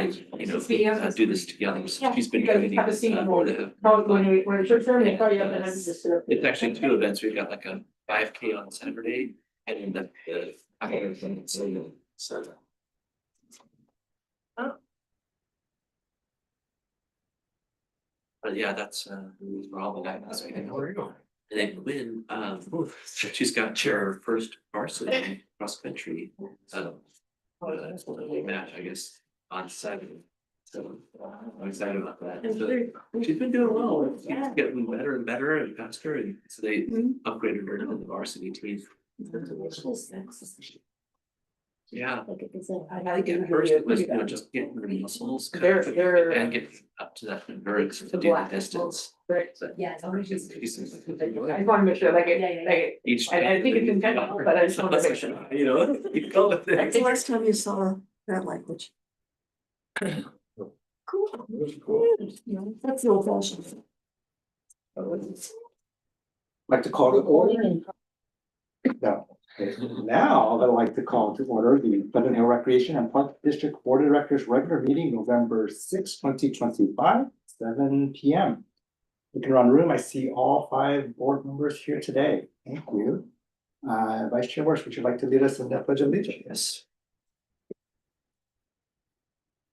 do this together. So she's been You guys training. have a scene for when it's your turn, they call you up and I'm just. It's actually two events. We've got like a 5K on Saturday and then the. But yeah, that's we're all the guys. And then Quinn, she's got her first varsity cross country match, I guess, on Saturday. So I'm excited about that. So, she's been doing well. She's getting better and better and faster, and so they upgraded her to the varsity team. Yeah. I gotta get First, it was, just getting her muscles They're and get up to that endurance to do the distance. Right. So Yeah, it's always just. I just wanna make sure, like, each. I think it's intentional, but I just wanna make sure. You know, you go with That's the it. last time you saw that language. Cool. Yeah, that's the old fashioned. Like to call to order. No. Okay. Now I'd like to call to order the Pleasant Hill Recreation and Park District Board of Directors regular meeting, November 6, 2025, 7 p.m. Looking around the room, I see all 5 board members here today. Thank you. Vice Chair Worsh, would you like to lead us in the Pledge of Allegiance? Yes.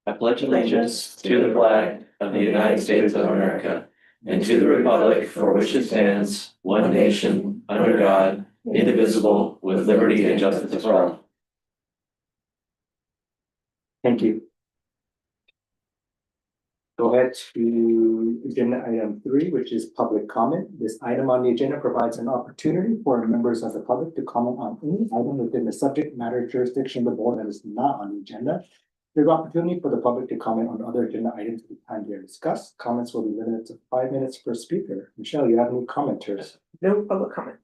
I pledge allegiance to the flag of the United States of America and to the republic for which it stands, one nation, under God, indivisible, with liberty and justice for all. Thank you. Go ahead to agenda item 3, which is public comment. This item on the agenda provides an opportunity for members of the public to comment on any item within the subject matter jurisdiction of the board that is not on the agenda. There's opportunity for the public to comment on other agenda items at the time they are discussed. Comments will be limited to 5 minutes per speaker. Michelle, you have any commenters? No public comment.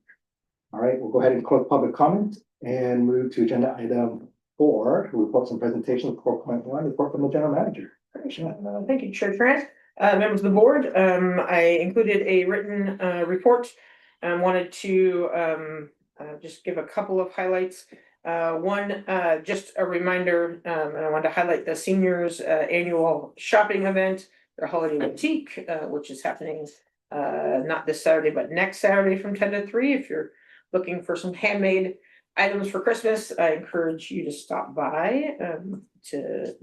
All right, we'll go ahead and close public comment and move to agenda item 4, reports and presentations, 4.1, report from the general manager. Thank you, Chair Trent. Members of the board, I included a written report. Wanted to just give a couple of highlights. One, just a reminder, and I wanted to highlight the seniors annual shopping event, their holiday boutique, which is happening not this Saturday, but next Saturday from 10 to 3. If you're looking for some handmade items for Christmas, I encourage you to stop by to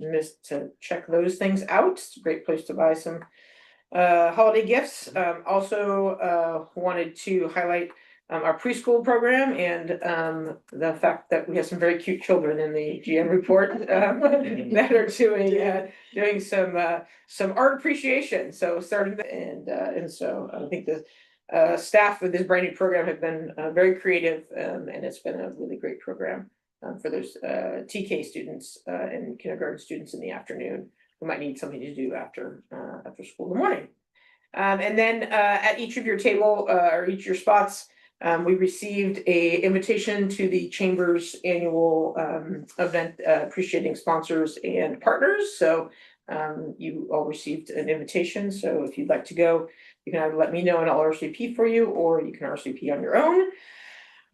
check those things out. It's a great place to buy some holiday gifts. Also wanted to highlight our preschool program and the fact that we have some very cute children in the GM report that are doing some art appreciation. So starting and so I think the staff with this brand new program have been very creative, and it's been a really great program for those TK students and kindergarten students in the afternoon who might need something to do after school in the morning. And then at each of your table or each of your spots, we received a invitation to the Chamber's annual event appreciating sponsors and partners. So you all received an invitation. So if you'd like to go, you can either let me know and I'll RSVP for you, or you can RSVP on your own.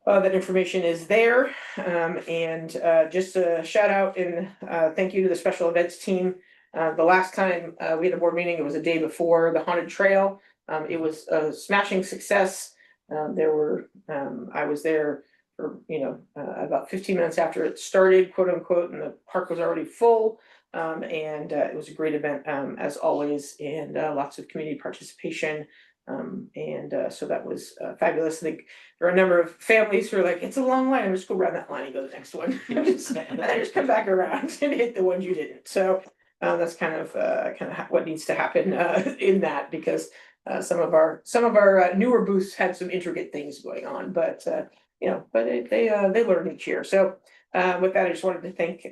That information is there. And just a shout out and thank you to the special events team. The last time we had a board meeting, it was a day before the Haunted Trail. It was a smashing success. I was there for, about 15 minutes after it started, quote unquote, and the park was already full. And it was a great event, as always, and lots of community participation. So that was fabulous. I think there are a number of families who are like, it's a long line, just go around that line and go to the next one. just come back around and hit the ones you didn't. So that's kind of what needs to happen in that, because some of our newer booths had some intricate things going on, but they learn each year. So with that, I just wanted to thank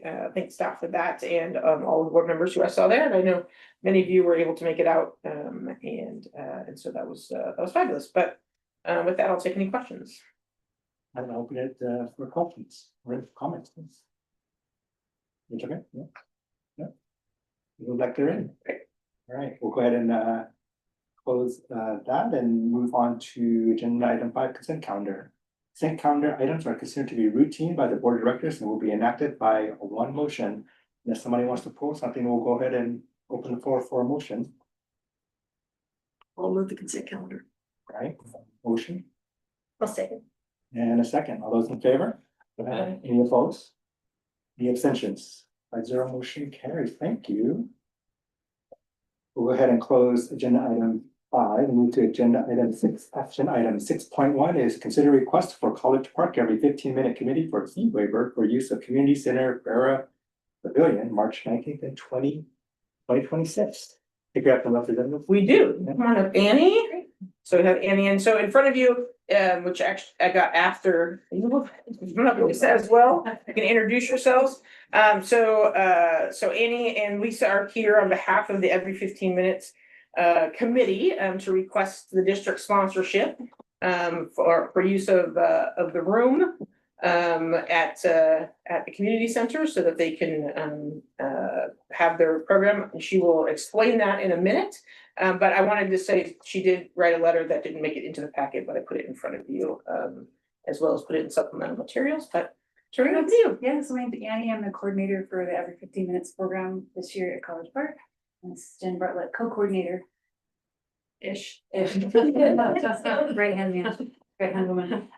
staff for that, and all the board members who I saw there. And I know many of you were able to make it out, and so that was fabulous. But with that, I'll take any questions. I'm gonna open it for questions or comments. Please. It's okay. Yeah. You look like they're in. All right, we'll go ahead and close that and move on to agenda item 5, consent calendar. Consent calendar items are considered to be routine by the board of directors and will be enacted by one motion Unless somebody wants to pull something, we'll go ahead and open the floor for a motion, I'll move the consent calendar. right? Motion I'll second. and a second. All those in favor? Aye. Any opposed? Any abstentions? 5-0 motion carries. Thank you. We'll go ahead and close agenda item 5 and move to agenda item 6. Action item 6.1 is consider request for College Park every 15-minute committee for fee waiver for use of community center Vera Pavilion, March 19th and 2026. If you have the representative. We do. Come on up, Annie. So we have Annie, and so in front of you, which actually I got after, you as well. You can introduce yourselves. So Annie and Lisa are here on behalf of the Every 15 Minutes committee to request the district sponsorship for use of the room at the community center so that they can have their program. And she will explain that in a minute. But I wanted to say she did write a letter that didn't make it into the packet, but I put it in front of you as well as put it in supplemental materials. But turning it to you. Yeah, so my name's Annie. I'm the coordinator for the Every 15 Minutes program this year at College Park. And this is Jen Bartlett, co-coordinator. Ish. Right hand man, right hand woman.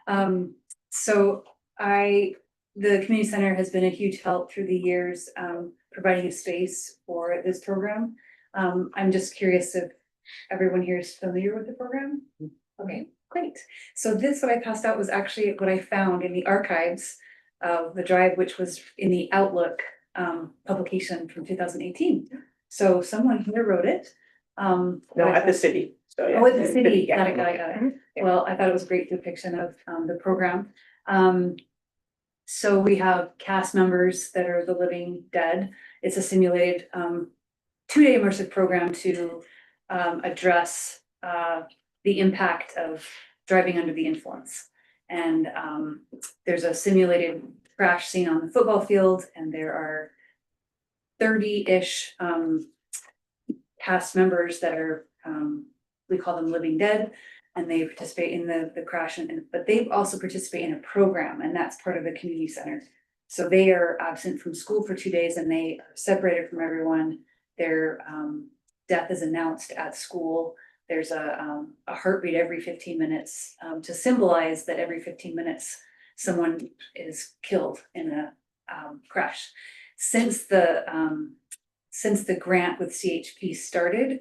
So the community center has been a huge help through the years, providing a space for this program. I'm just curious if everyone here is familiar with the program? Okay, great. So this, what I passed out was actually what I found in the archives of the drive, which was in the Outlook publication from 2018. So someone here wrote it. No, at the city. So yeah. Oh, at the city, Yeah. got it. Mhm. Yeah. Well, I thought it was a great depiction of the program. So we have cast members that are the living dead. It's a simulated 2-day immersive program to address the impact of driving under the influence. And there's a simulated crash scene on the football field, and there are 30-ish cast members that are, we call them living dead, and they participate in the crash, but they also participate in a program, and that's part of the community center. So they are absent from school for 2 days, and they are separated from everyone. Their death is announced at school. There's a heartbeat every 15 minutes to symbolize that every 15 minutes someone is killed in a crash. Since the grant with CHP started,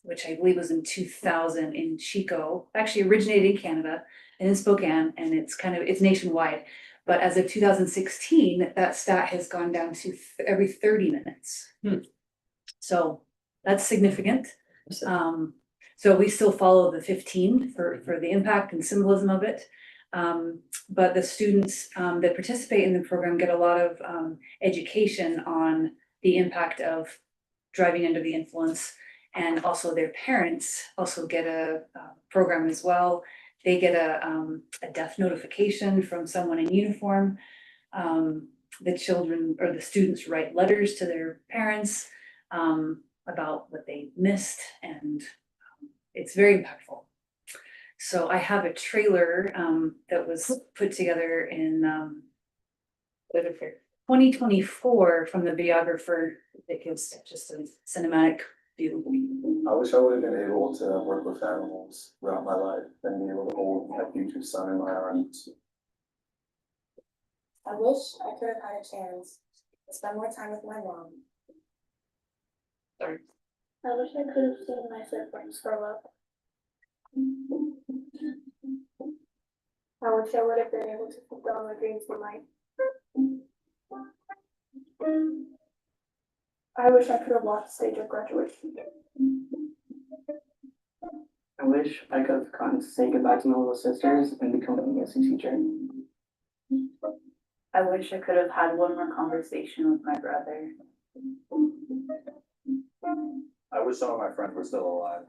which I believe was in 2000 in Chico, actually originated in Canada and in Spokane, and it's nationwide. But as of 2016, that stat has gone down to every 30 minutes. So that's significant. So we still follow the 15 for the impact and symbolism of it. But the students that participate in the program get a lot of education on the impact of driving under the influence, and also their parents also get a program as well. They get a death notification from someone in uniform. The children or the students write letters to their parents about what they missed, and it's very impactful. So I have a trailer that was put together in 2024 from the videographer that gives just a cinematic view. I wish I would have been able to work with animals throughout my life and be able to hold my future son in my arms. I wish I could have had a chance to spend more time with my mom. Sorry. I wish I could have seen my siblings grow up. I wish I would have been able to fulfill my dreams in life. I wish I could have walked the stage of graduation. I wish I could have gotten to say goodbye to my little sisters and become a music teacher. I wish I could have had one more conversation with my brother. I wish some of my friends were still alive.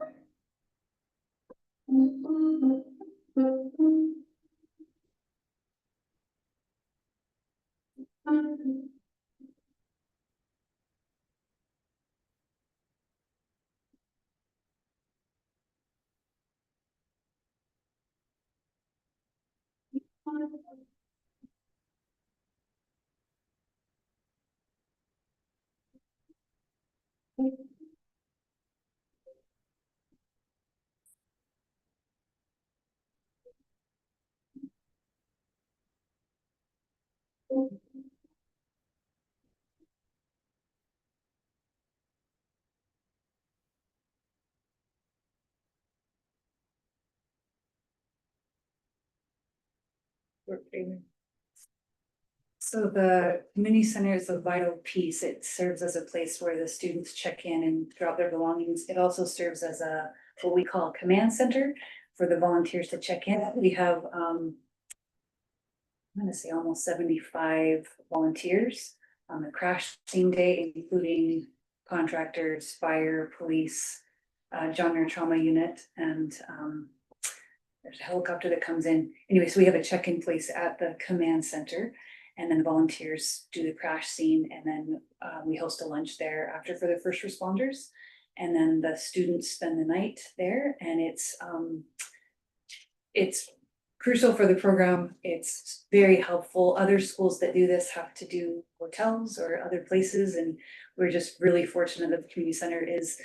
So the community center is a vital piece. It serves as a place where the students check in and drop their belongings. It also serves as a, what we call a command center for the volunteers to check in. We have, I'm gonna say almost 75 volunteers on the crash scene day, including contractors, fire, police, genre trauma unit, and there's a helicopter that comes in. Anyway, so we have a check-in place at the command center. And then the volunteers do the crash scene, and then we host a lunch there after for the first responders. And then the students spend the night there, and it's crucial for the program. It's very helpful. Other schools that do this have to do hotels or other places, and we're just really fortunate that the community center is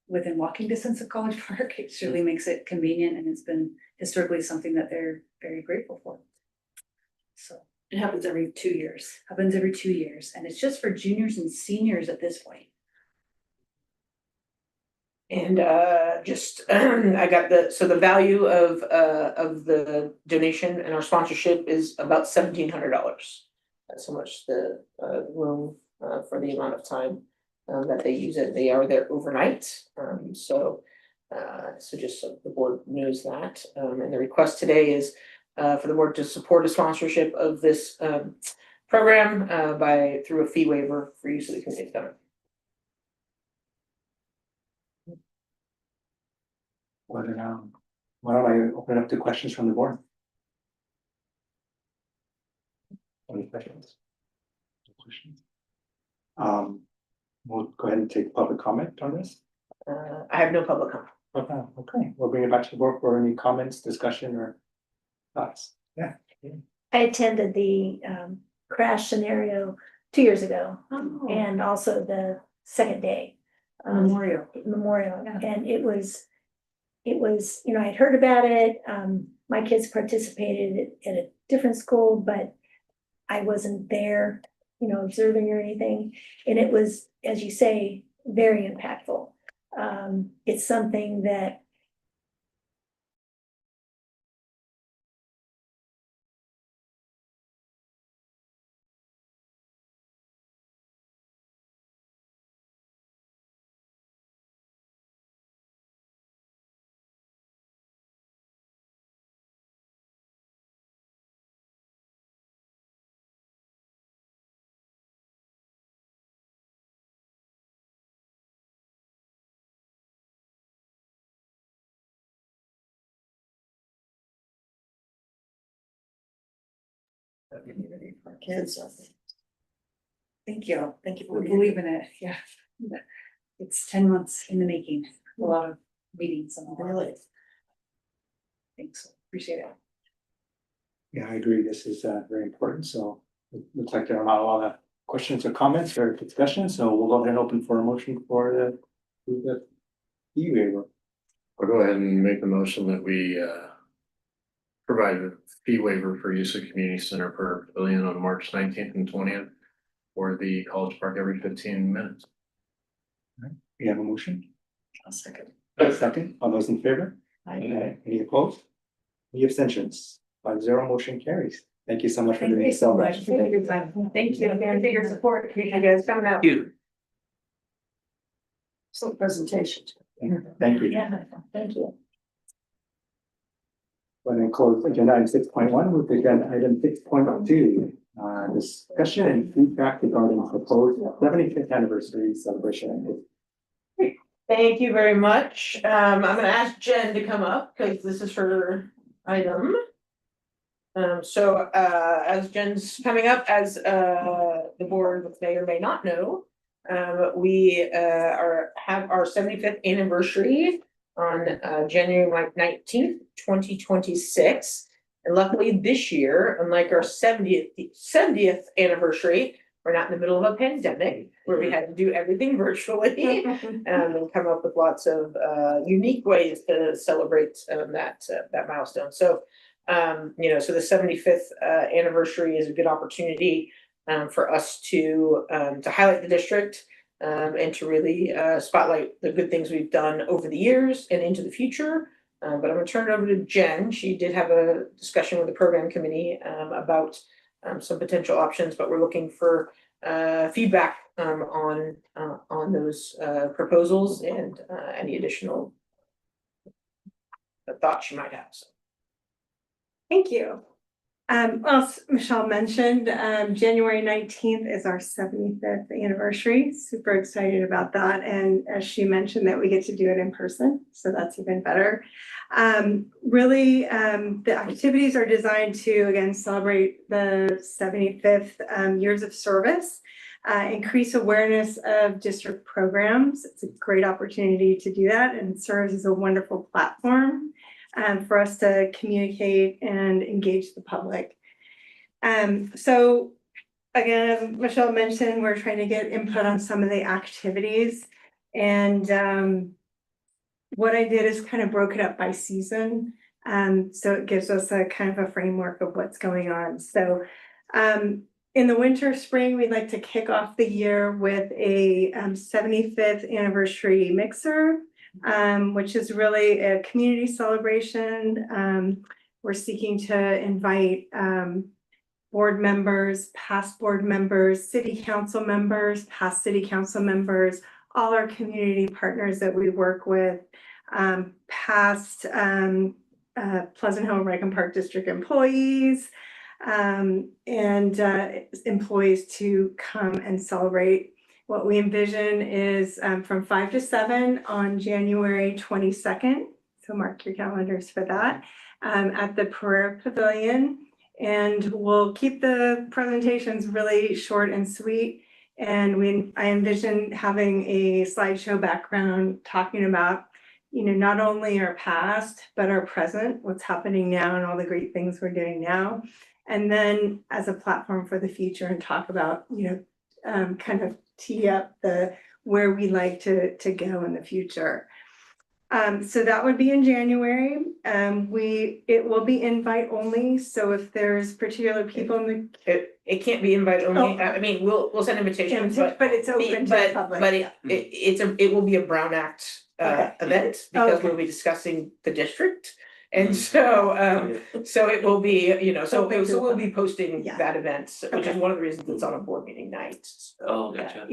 within walking distance of College Park. It surely makes it convenient, and it's been historically something that they're very grateful for. So. It happens every 2 years. Happens every 2 years, and it's just for juniors and seniors at this point. And just I got the value of the donation and our sponsorship is about $1,700. That's how much the room for the amount of time that they use it. They are there overnight. So just so the board knows that. And the request today is for the board to support a sponsorship of this program through a fee waiver for use of the community center. Why don't I open it up to questions from the board? Any questions? We'll go ahead and take public comment on this. I have no public comment. Okay, we'll bring it back to the board for any comments, discussion, or thoughts. Yeah. I attended the crash scenario 2 years ago, and also the second day. Memorial, Yeah. and it was, you know, I'd heard about it. My kids participated at a different school, but I wasn't there, you know, observing or anything. And it was, as you say, very impactful. It's something that Kids. Thank you. Thank you We for believe in it. Yeah. It's 10 months in the making. A lot of meetings and all that. Really. Thanks. Appreciate it. Yeah, I agree. This is very important. So it looks like there are not a lot of questions or comments or discussion. So we'll go ahead and open for a motion for the fee waiver. I'll go ahead and make the motion that we provide a fee waiver for use of community center per pavilion on March 19th and 20th for the College Park every 15 minutes. We have a motion. A second. Second, all those in favor? Aye. Any opposed? Any abstentions? 5-0, motion carries. Thank you so much for Thank doing you this. so much. Thank you for your support. Appreciate you guys coming out. Excellent presentation. Thank you. yeah, thank you. Going to close agenda item 6.1 with agenda item 6.2. Discussion and feedback regarding proposed 75th anniversary celebration. Thank you very much. I'm gonna ask Jen to come up because this is her item. As Jen's coming up, as the board may or may not know, we have our 75th anniversary on January 19th, 2026. And luckily this year, unlike our 70th anniversary, we're not in the middle of a pandemic where we had to do everything virtually and come up with lots of unique ways to celebrate that milestone. So so the 75th anniversary is a good opportunity for us to highlight the district and to really spotlight the good things we've done over the years and into the future, But I'm gonna turn it over to Jen. She did have a discussion with the program committee about some potential options, but we're looking for feedback on those proposals and any additional thoughts you might have. So. Thank you. Well, as Michelle mentioned, January 19th is our 75th anniversary. Super excited about that. And as she mentioned, that we get to do it in person. So that's even better. Really, the activities are designed to, again, celebrate the 75th years of service, increase awareness of district programs. It's a great opportunity to do that and serves as a wonderful platform for us to communicate and engage the public. So again, as Michelle mentioned, we're trying to get input on some of the activities. And what I did is kind of broke it up by season. So it gives us a kind of a framework of what's going on. So in the winter, spring, we'd like to kick off the year with a 75th anniversary mixer, which is really a community celebration. We're seeking to invite board members, past board members, city council members, past city council members, all our community partners that we work with, past Pleasant Hill Rankin Park District employees, and employees to come and celebrate. What we envision is from 5 to 7 on January 22nd. So mark your calendars for that at the Pereira Pavilion. And we'll keep the presentations really short and sweet. And I envision having a slideshow background talking about, not only our past, but our present, what's happening now and all the great things we're doing now. And then as a platform for the future and talk about, kind of tee up where we like to go in the future. So that would be in January. It will be invite only. So if there's particular people in the It can't be invite only. I mean, we'll send invitations, but it's open to the public. But it will be a Brown Act event because we'll be discussing the district. And so so it will be, so we'll be posting that event, which is one of the reasons it's on a board meeting night. Oh, gotcha.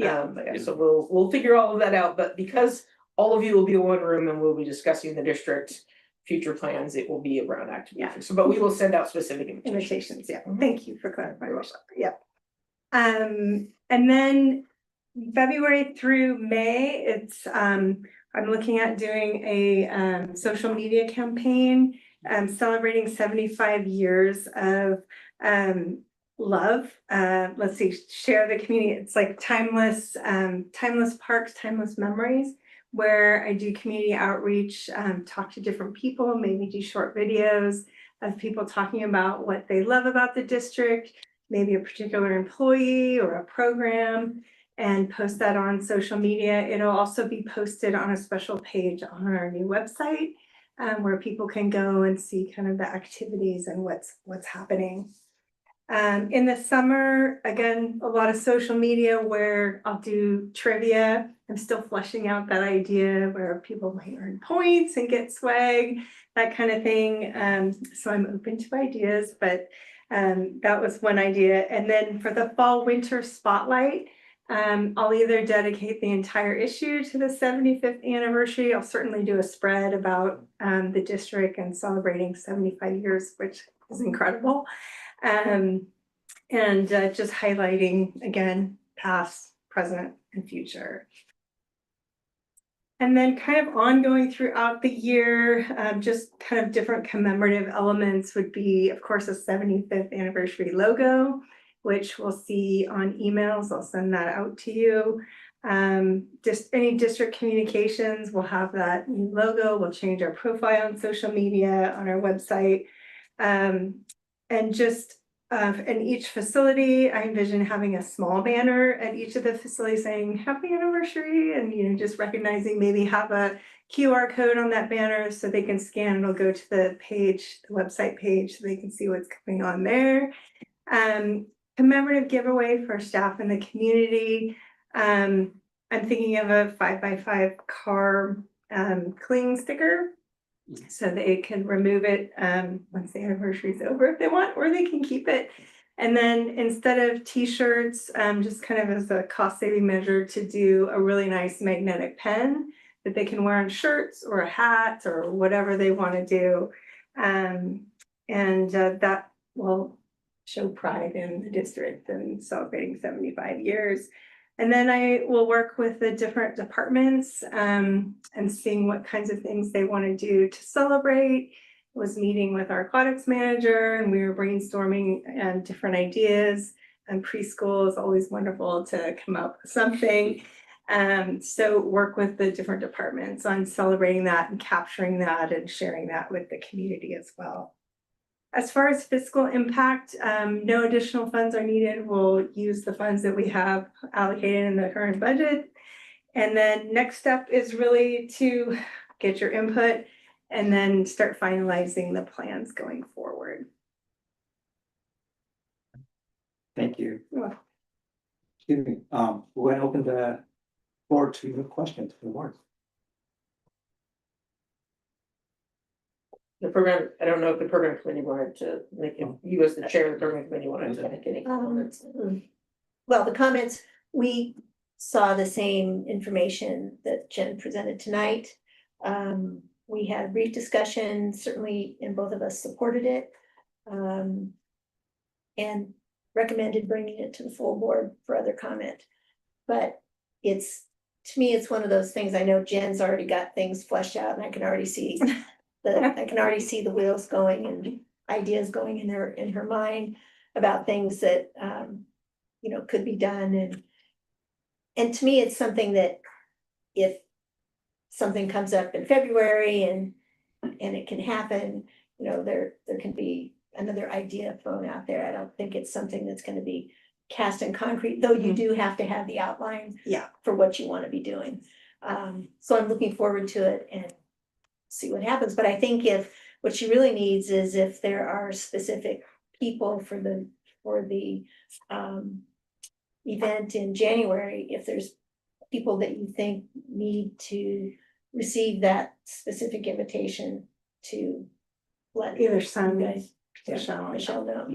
So we'll figure all of that out, but because all of you will be in one room and we'll be discussing the district future plans, it will be a Brown Act. So, but we will send out specific invitations. Thank you for clarifying. And then February through May, it's I'm looking at doing a social media campaign celebrating 75 years of love. Let's see, share the community. It's like timeless parks, timeless memories, where I do community outreach, talk to different people, maybe do short videos of people talking about what they love about the district, maybe a particular employee or a program, and post that on social media. It'll also be posted on a special page on our new website, where people can go and see kind of the activities and what's happening. In the summer, again, a lot of social media where I'll do trivia. I'm still fleshing out that idea where people might earn points and get swag, that kind of thing. So I'm open to ideas, but that was one idea. And then for the fall winter spotlight, I'll either dedicate the entire issue to the 75th anniversary. I'll certainly do a spread about the district and celebrating 75 years, which is incredible. And just highlighting, again, past, present, and future. And then kind of ongoing throughout the year, just kind of different commemorative elements would be, of course, a 75th anniversary logo, which we'll see on emails. I'll send that out to you. Just any district communications, we'll have that new logo. We'll change our profile on social media, on our website. And just in each facility, I envision having a small banner at each of the facilities saying happy anniversary, and just recognizing, maybe have a QR code on that banner so they can scan. It'll go to the page, the website page, so they can see what's going on there. Commemorative giveaway for staff in the community. I'm thinking of a 5x5 car cling sticker So they can remove it once the anniversary is over if they want, or they can keep it. And then instead of t-shirts, just kind of as a cost saving measure, to do a really nice magnetic pen that they can wear on shirts or a hat or whatever they want to do. That will show pride in the district and celebrating 75 years. And then I will work with the different departments and seeing what kinds of things they want to do to celebrate. Was meeting with our aquatics manager and we were brainstorming different ideas. And preschool is always wonderful to come up with something. So work with the different departments on celebrating that and capturing that and sharing that with the community as well. As far as fiscal impact, no additional funds are needed. We'll use the funds that we have allocated in the current budget. And then next step is really to get your input and then start finalizing the plans going forward. Thank you. You're welcome. Excuse me, we're going to open the floor to your questions for the board. The program, I don't know if the program committee wanted to make it, you as the chair of the program committee wanted to make any comments. Well, the comments, we saw the same information that Jen presented tonight. We had a brief discussion, certainly, and both of us supported it. And recommended bringing it to the full board for other comment. But it's, to me, it's one of those things, I know Jen's already got things fleshed out and I can already see the wheels going and ideas going in her mind about things that, could be done. And to me, it's something that if something comes up in February and it can happen, there can be another idea thrown out there. I don't think it's something that's going to be cast in concrete, though you do have to have the outline for what you want to be doing. So I'm looking forward to it and see what happens. But I think if what she really needs is if there are specific people for the event in January, if there's people that you think need to receive that specific invitation to let Either son, you guys, Michelle know,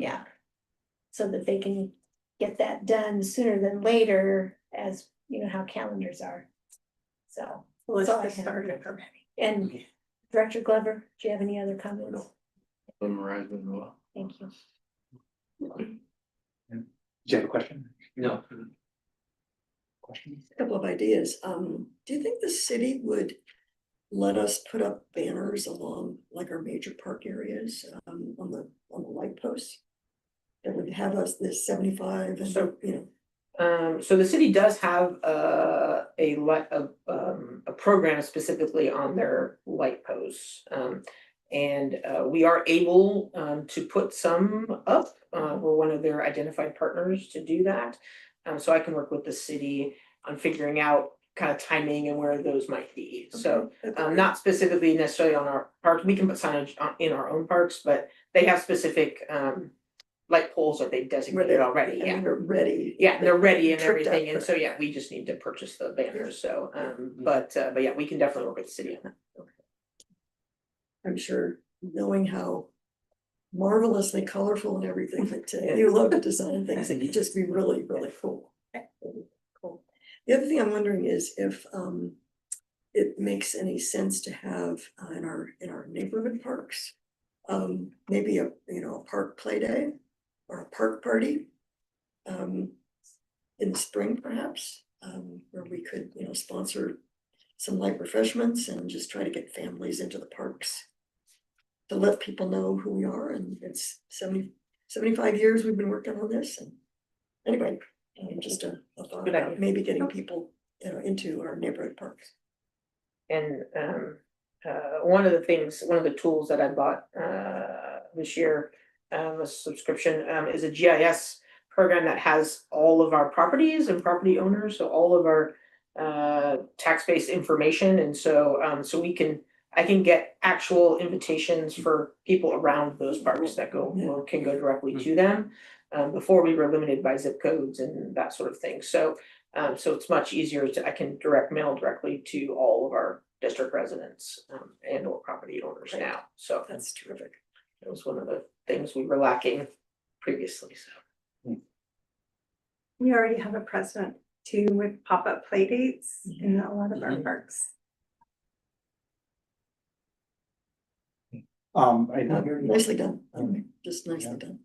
so that they can get that done sooner than later, as you know how calendars are. So let's that's all I get have. started already. And Director Glover, do you have any other comments? Memorize it well. Thank you. Do you have a question? No. Questions? A couple of ideas. Do you think the city would let us put up banners along like our major park areas on the light posts? That would have us this 75 and So- you know. So the city does have a program specifically on their light posts. And we are able to put some up. We're one of their identified partners to do that. So I can work with the city on figuring out kind of timing and where those might be. So not specifically necessarily on our parks. We can put signage in our own parks, but they have specific light poles that they've designated already. I mean, they're ready. Yeah, they're ready and Tricked out everything, and for so it. we just need to purchase the banners, so but yeah, we can definitely work with the city on that. I'm sure, knowing how marvelously colorful and everything that you love to design things, it could just be really, really cool. Cool. The other thing I'm wondering is if it makes any sense to have in our neighborhood parks, maybe a park play day or a park party in the spring perhaps, where we could sponsor some light refreshments and just try to get families into the parks to let people know who we are. And it's 75 years we've been working on this. And anyway, just a thought Good about idea. maybe getting people into our neighborhood parks. And one of the tools that I bought this year, a subscription, is a GIS program that has all of our properties and property owners, so all of our tax-based information, and so I can get actual invitations for people around those parks that can go directly to them. Before we were limited by zip codes and that sort of thing. So So it's much easier I can direct mail directly to all of our district residents, and or property owners now, so. That's terrific. It was one of the things we were lacking previously, so. We already have a precedent too with pop-up play dates in a lot of our parks. I know. Nicely done, just nicely done.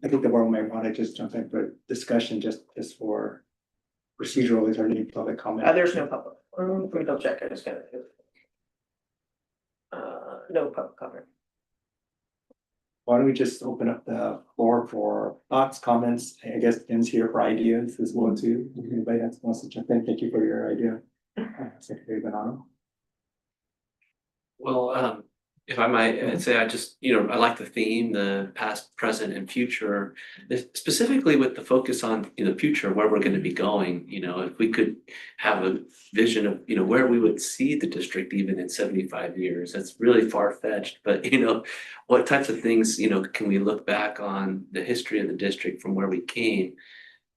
I think the board might want to just jump in for discussion, just for procedural, is there any public comment? There's no public, let me double check, I just gotta. No public comment. Why don't we just open up the floor for thoughts, comments, I guess Jen's here for ideas as well too. If anybody that wants to jump in, thank you for your idea. Secretary Bonanno. Well, if I might, I'd say I just, I like the theme, the past, present and future. Specifically with the focus on, future, where we're gonna be going, if we could have a vision of, where we would see the district even in 75 years, that's really far-fetched, but what types of things, can we look back on the history of the district from where we came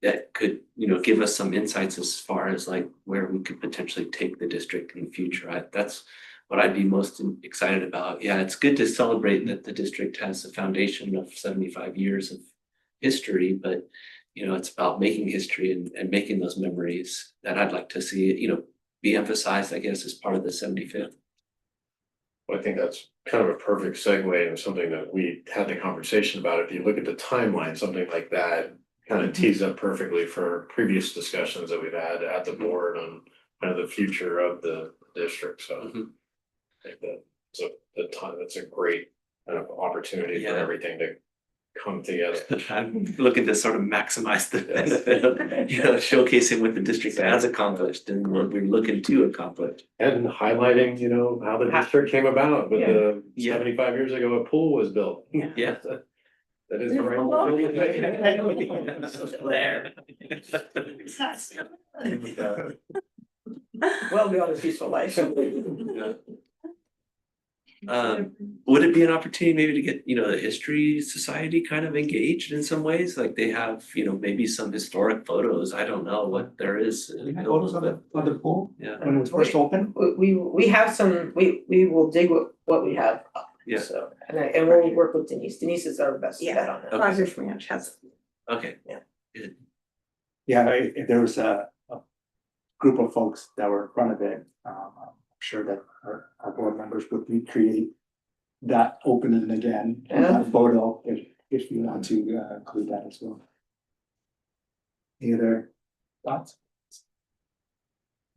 that could, give us some insights as far as like where we could potentially take the district in the future. That's what I'd be most excited about. Yeah, it's good to celebrate that the district has a foundation of 75 years of history, but it's about making history and making those memories that I'd like to see, be emphasized, I guess, as part of the 75th. Well, I think that's kind of a perfect segue into something that we had the conversation about. If you look at the timeline, something like that kind of tees up perfectly for previous discussions that we've had at the board on kind of the future of the district, so. I think that's a great kind of opportunity for everything to come together. I'm looking to sort of maximize the benefit of, showcasing what the district has accomplished and what we're looking to accomplish. And highlighting, how the district came about with the 75 years ago, a pool was built. Yeah. That is There. Well beyond a peaceful life. Would it be an opportunity maybe to get, the History Society kind of engaged in some ways? Like they have, maybe some historic photos. I don't know what there is. You have photos of the pool? Yeah. When it was first opened? We have some, we will dig what we have up. Yeah. So, and we'll work with Denise. Denise is our best bet on that. Rogers Ranch has. Okay. Yeah. Good. Yeah, if there was a group of folks that were in front of it, I'm sure that our board members would recreate that opening again, that photo, if you want to include that as well. Any other thoughts?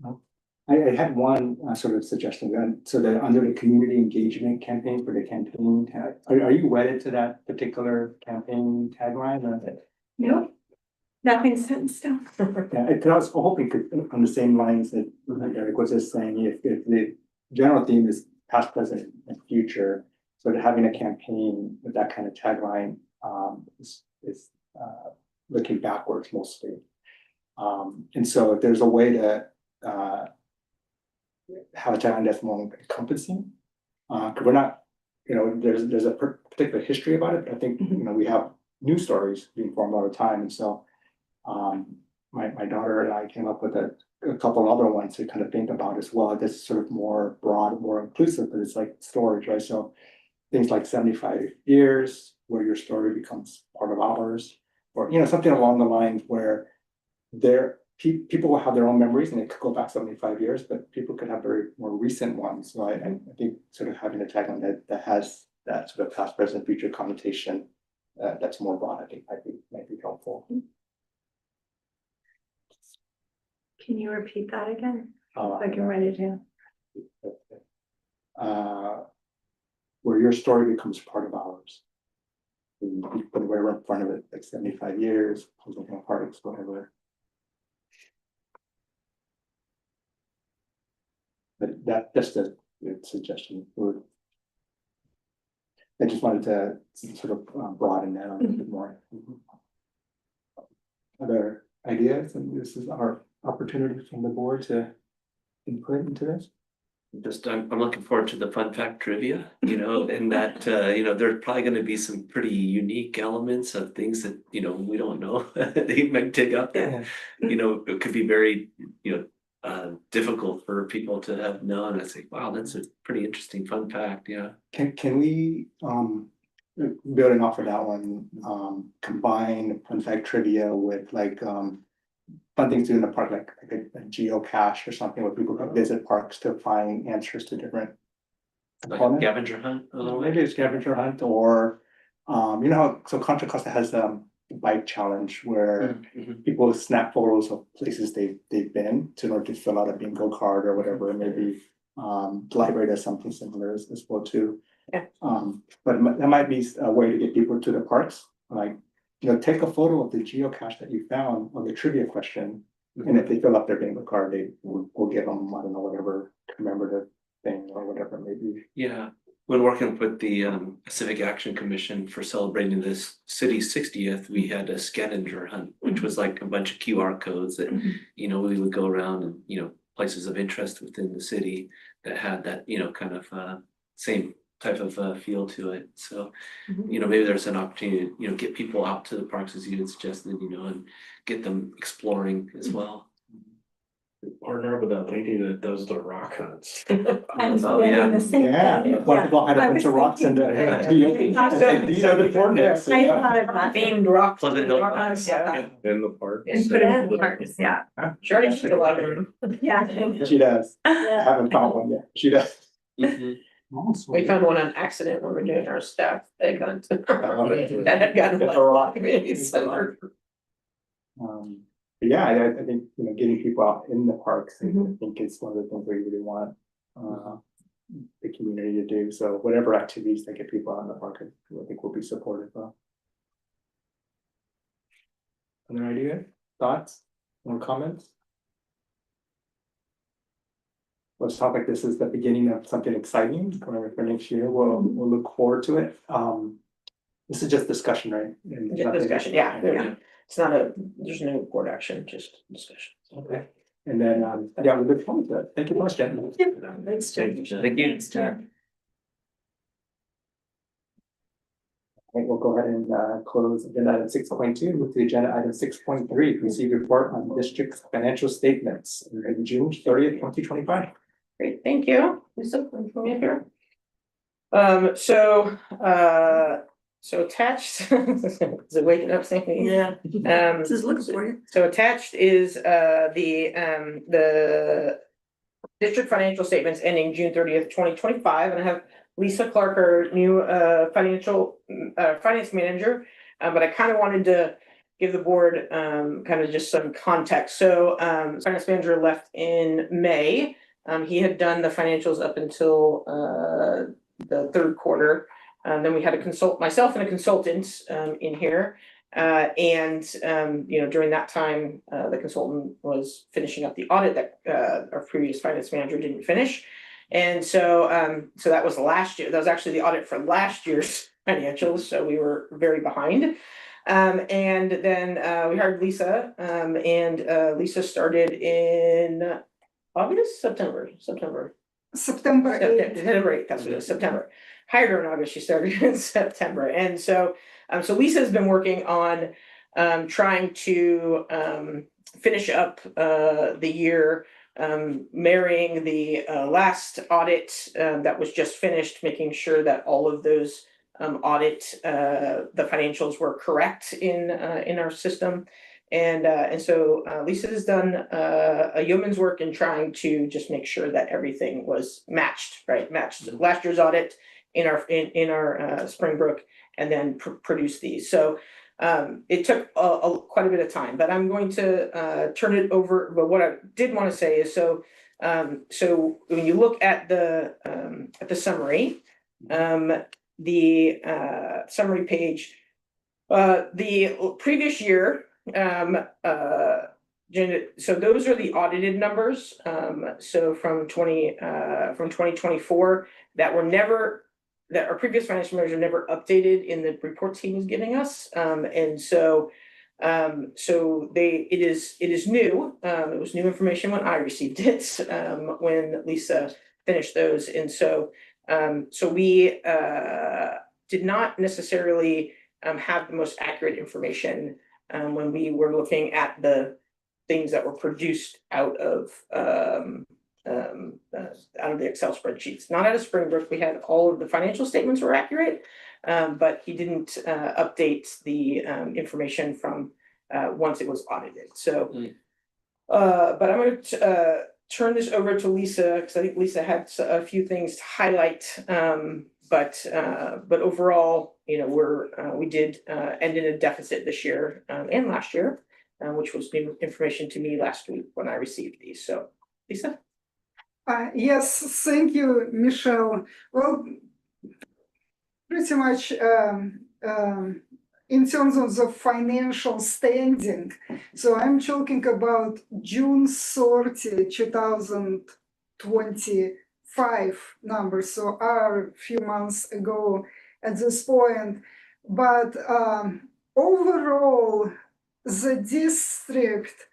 No? I had one sort of suggestion, so that under the community engagement campaign for the campaign tag, are you wedded to that particular campaign tagline? No, nothing's set in stone. Yeah, I was hoping on the same lines that Eric was just saying, if the general theme is past, present, and future, so that having a campaign with that kind of tagline is looking backwards mostly. And so if there's a way to have a tagline that's more encompassing, because we're not, there's a particular history about it, but I think, we have news stories being formed all the time, and so my daughter and I came up with a couple other ones to kind of think about as well. That's sort of more broad, more inclusive, but it's like storage, right? So things like 75 years, where your story becomes part of ours, or something along the lines where people will have their own memories and it could go back 75 years, but people could have very more recent ones. So I think sort of having a tagline that has that sort of past, present, future connotation that's more broad, I think might be helpful. Can you repeat that again? Uh, I can write it down. Where your story becomes part of ours. You put it right in front of it, like 75 years, something apart, whatever. But that's a suggestion. I just wanted to sort of broaden that a little bit more. Other ideas, and this is our opportunity from the board to input into this. I'm looking forward to the fun fact trivia, you know, and that, you know, there's probably gonna be some pretty unique elements of things that, you know, we don't know. They might dig up that, you know, it could be very, you know, difficult for people to have known. I say, wow, that's a pretty interesting fun fact, yeah. Can we, building off of that one, combine fun fact trivia with like, fun things to do in the park, like a geocache or something where people can visit parks to find answers to different. Like components? scavenger hunt a little Maybe bit. a scavenger hunt or, you know, how- so Contra Costa has a bike challenge where Mhm. people snap photos of places they've been to in order to fill out a bingo card or whatever, and maybe the library does something similar as well too. Yeah. But that might be a way to get people to the parks, like, you know, take a photo of the geocache that you found on the trivia question. And if they fill out their bingo card, we'll give them, I don't know, whatever commemorative thing or whatever it may be. Yeah, when working with the Civic Action Commission for celebrating this city's 60th, we had a scavenger hunt, which was like a bunch of QR codes that, you know, we would go around and, you know, places of interest within the city that had that, you know, kind of same type of feel to it. So, you know, maybe there's an opportunity to, you know, get people out to the parks as you had suggested, you know, and get them exploring as well. Partner with that lady that does the rock hunts. Oh, yeah. The same Yeah, thing. one people had a I bunch was of rocks in the. thinking- and say, these are the coordinates. I thought of that. Themed rocks. Pleasant Hill Parks. Yeah. In the park. And put it in the parks, yeah. Sure, she's a lot of them. Yeah. She does, I Yeah. haven't found one yet, she does. Mhm. We found one on accident when we were doing our staff egg hunt. That had gotten It's a rock. community center. But yeah, I think, you know, getting people out in the parks, I Mhm. think is one of the things we really want. The community to do, so whatever activities that get people out in the park, I think will be supportive of. Other idea, thoughts, more comments? Let's talk like this is the beginning of something exciting for next year, we'll look forward to it, this is just discussion, right? And Just nothing- discussion, yeah. It's not there's no board action, just discussion. Okay, and then, yeah, we look forward to it, thank you much, Jen. Thanks, Jen. Thank you. Thanks, Jen. I think we'll go ahead and close agenda item 6.2, move to agenda item 6.3, receive report on district's financial statements in June 30th, 2025. Great, thank you. Lisa, come from me here. So attached, is it waking up saying? Yeah, Um, this is looking for you. so attached is the district financial statements ending June 30th, 2025, and I have Lisa Clark, our new finance manager. But I kind of wanted to give the board kind of just some context. So finance manager left in May. He had done the financials up until the third quarter. Then we had myself and a consultant in here. And you know, during that time, the consultant was finishing up the audit that our previous finance manager didn't finish. And so that was last year. That was actually the audit for last year's financials. So we were very behind. And then we hired Lisa, and Lisa started in August, September. September 8th. September, that's what it is, September. Hired her in August, she started in September. And so, so Lisa's been working on trying to finish up the year, marrying the last audit that was just finished, making sure that all of those the financials were correct in our system. And so Lisa has done a yeoman's work in trying to just make sure that everything was matched last year's audit in our Springbrook, and then produce these. So it took quite a bit of time, but I'm going to turn it over. But what I did want to say is, so when you look at the summary, the summary page, the previous year, so those are the audited numbers. So from 2024 that our previous financial measures are never updated in the reports he was giving us. And so it is new. It was new information when I received it, when Lisa finish those. And so we did not necessarily have the most accurate information when we were looking at the things that were produced out of the Excel spreadsheets. Not out of Springbrook. We had all of the financial statements were accurate, but he didn't update the information from once it was audited. So, but I'm going to turn this over to Lisa, because I think Lisa had a few things to highlight. But overall, you know, we did end in a deficit this year and last year, which was new information to me last week when I received these. So, Lisa? Yes, thank you, Michelle. Well, pretty much in terms of the financial standing, so I'm talking about June 30, 2025 numbers, so are a few months ago at this point. But overall, the district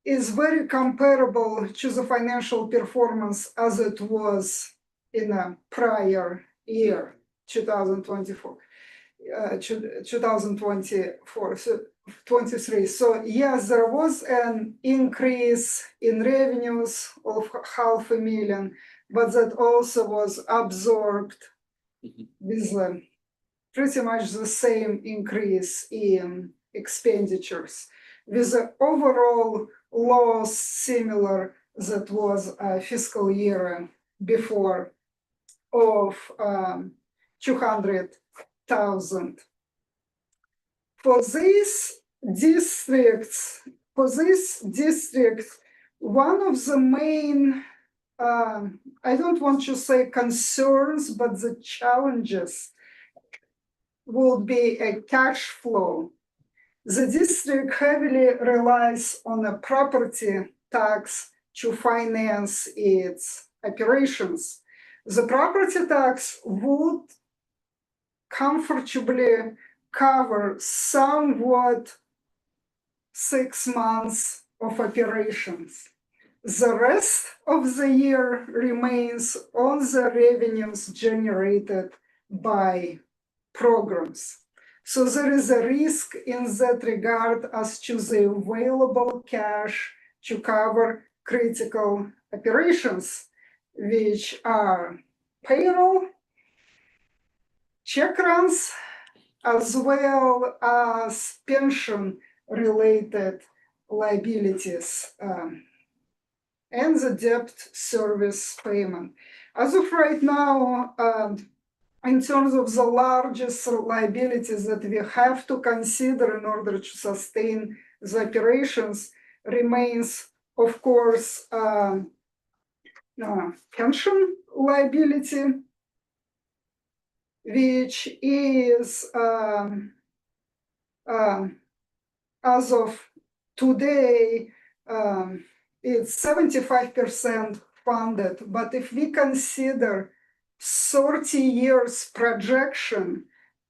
is very comparable to the financial performance as it was in a prior year, 2024, 2024, so 23. So yes, there was an increase in revenues of $500,000, but that also was absorbed with pretty much the same increase in expenditures, with the overall loss similar that was fiscal year before of $200,000. For these districts, one of the main, I don't want to say concerns, but the challenges will be a cash flow. The district heavily relies on a property tax to finance its operations. The property tax would comfortably cover somewhat 6 months of operations. The rest of the year remains on the revenues generated by programs. So there is a risk in that regard as to the available cash to cover critical operations, which are payroll, check runs, as well as pension-related liabilities and the debt service payment. As of right now, in terms of the largest liabilities that we have to consider in order to sustain the operations remains, of course, pension liability, which is, as of today, it's 75% funded. But if we consider 30 years projection,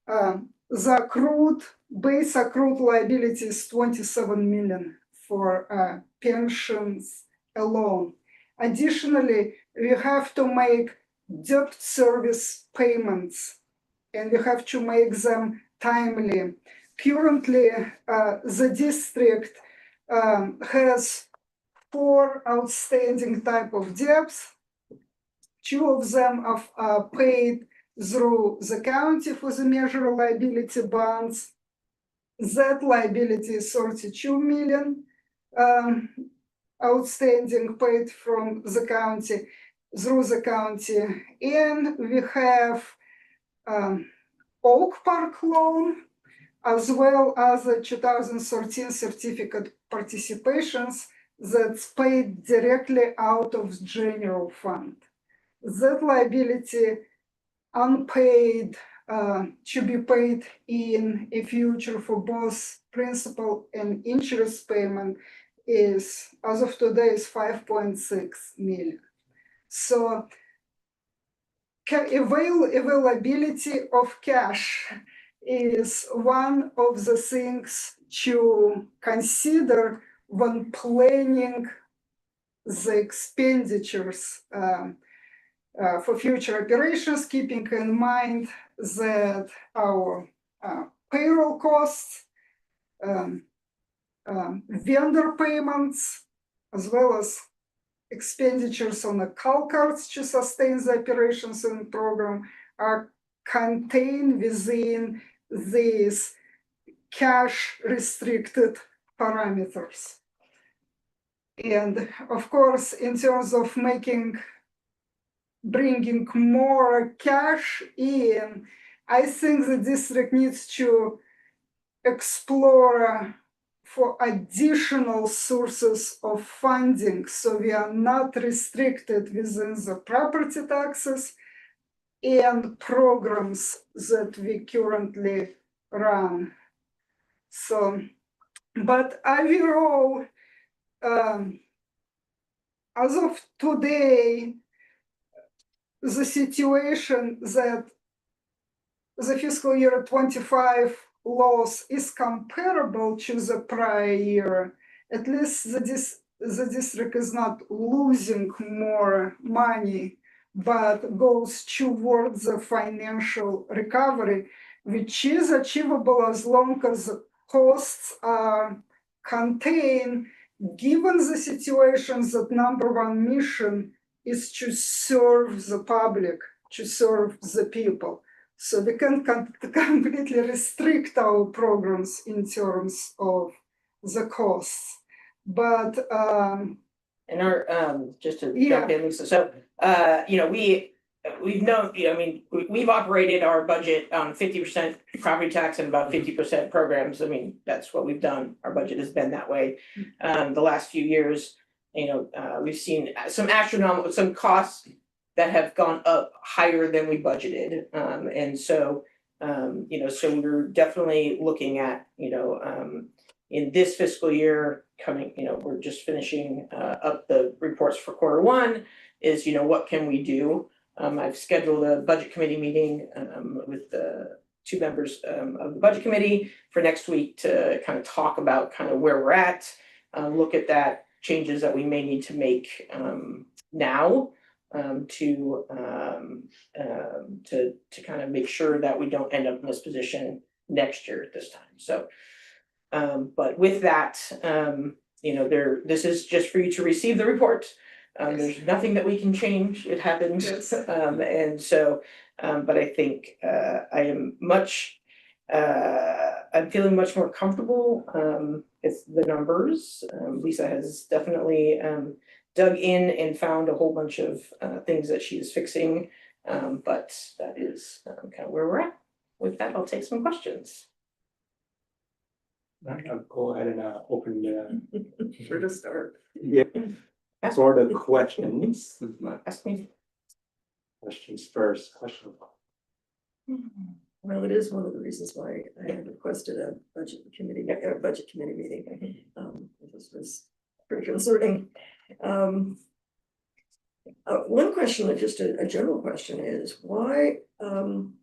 the base accrued liability is $27 million for pensions alone. Additionally, we have to make debt service payments, and we have to make them timely. Currently, the district has 4 outstanding type of debts. 2 of them are paid through the county for the measure liability bonds. That liability is $32 million outstanding paid from the county, through the county. And we have Oak Park loan, as well as the 2013 certificate participations that's paid directly out of general fund. That liability unpaid to be paid in a future for both principal and interest payment is, as of today, is $5.6 million. So availability of cash is one of the things to consider when planning the expenditures for future operations, keeping in mind that our payroll costs, vendor payments, as well as expenditures on the call cards to sustain the operations in the program are contained within these cash restricted parameters. And of course, in terms of bringing more cash in, I think the district needs to explore for additional sources of funding, so we are not restricted within the property taxes and programs that we currently run. So, but overall, as of today, the situation that the fiscal year 25 loss is comparable to the prior year, at least the district is not losing more money, but goes towards the financial recovery, which is achievable as long as the costs are contained, given the situation that number one mission is to serve the public, to serve the people. So we can completely restrict our programs in terms of the costs. But And our, just to jump in, Lisa, so, you know, we've known, you know, I mean, we've operated our budget on 50% property tax and about 50% programs. I mean, that's what we've done. Our budget has been that way. The last few years, you know, we've seen some astronomical, some costs that have gone up higher than we budgeted. And so, you know, so we're definitely looking at, you know, in this fiscal year coming, you know, we're just finishing up the reports for quarter one is, you know, what can we do? I've scheduled a budget committee meeting with the two members of the budget committee for next week to kind of talk about kind of where we're at, look at that changes that we may need to make now to kind of make sure that we don't end up in this position next year at this time. So, but with that, you know, this is just for you to receive the report. There's nothing that we can change. It happened. Yes. And so, but I think I am I'm feeling much more comfortable with the numbers. Lisa has definitely dug in and found a whole bunch of things that she is fixing. But that is kind of where we're at. With that, I'll take some questions. I'll go ahead and open Where to start? sort of questions. Ask me. Questions first. Question. Well, it is one of the reasons why I had requested a budget committee meeting. This was pretty concerning. One question, just a general question, is why, you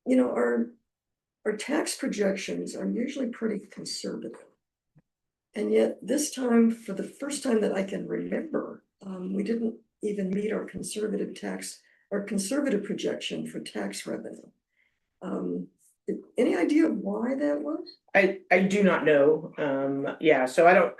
know, our tax projections are usually pretty conservative. And yet this time, for the first time that I can remember, we didn't even meet our conservative projection for tax revenue. Any idea why that was? I do not know. Yeah, so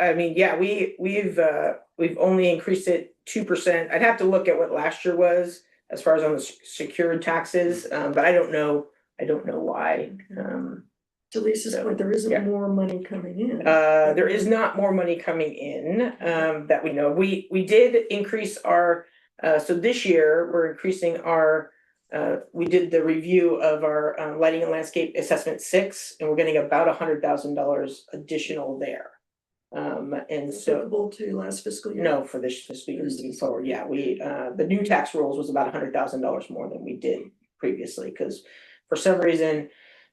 we've only increased it 2%. I'd have to look at what last year was as far as on the secured taxes, but I don't know why. To Lisa's point, there isn't more money coming in. There is not more money coming in that we know. We did increase our, so this year we're increasing our, we did the review of our lighting and landscape assessment 6, and we're getting about $100,000 additional there. And so applicable to last fiscal year? No, for this fiscal year moving forward. Yeah, the new tax rules was about $100,000 more than we did previously, because for some reason,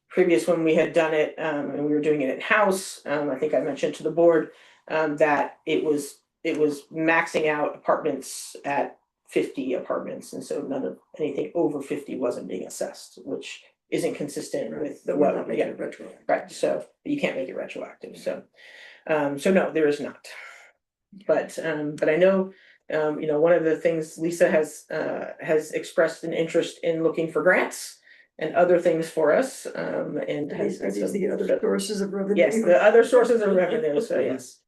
previous when we had done it, and we were doing it in-house, I think I mentioned to the board that it was maxing out apartments at 50 apartments, and so anything over 50 wasn't being assessed, which isn't consistent with But we're not making it retroactive. right. So you can't make it retroactive. So no, there is not. But I know, you know, one of the things Lisa has expressed an interest in looking for grants and other things for us, and has. Are these the other sources of revenue? Yes, the other sources of revenue, so yes.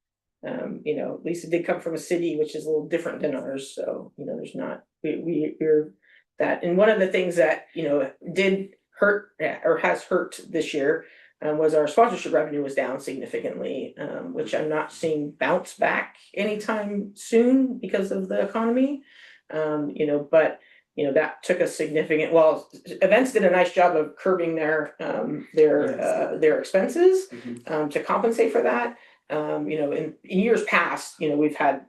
You know, Lisa did come from a city which is a little different than ours, so, you know, there's not, we're that, and one of the things that, you know, did hurt, or has hurt this year, was our sponsorship revenue was down significantly, which I'm not seeing bounce back anytime soon because of the economy. You know, but, you know, that took a significant, well, events did a nice job of curbing their expenses, to compensate for that. You know, in years past, you know, we've had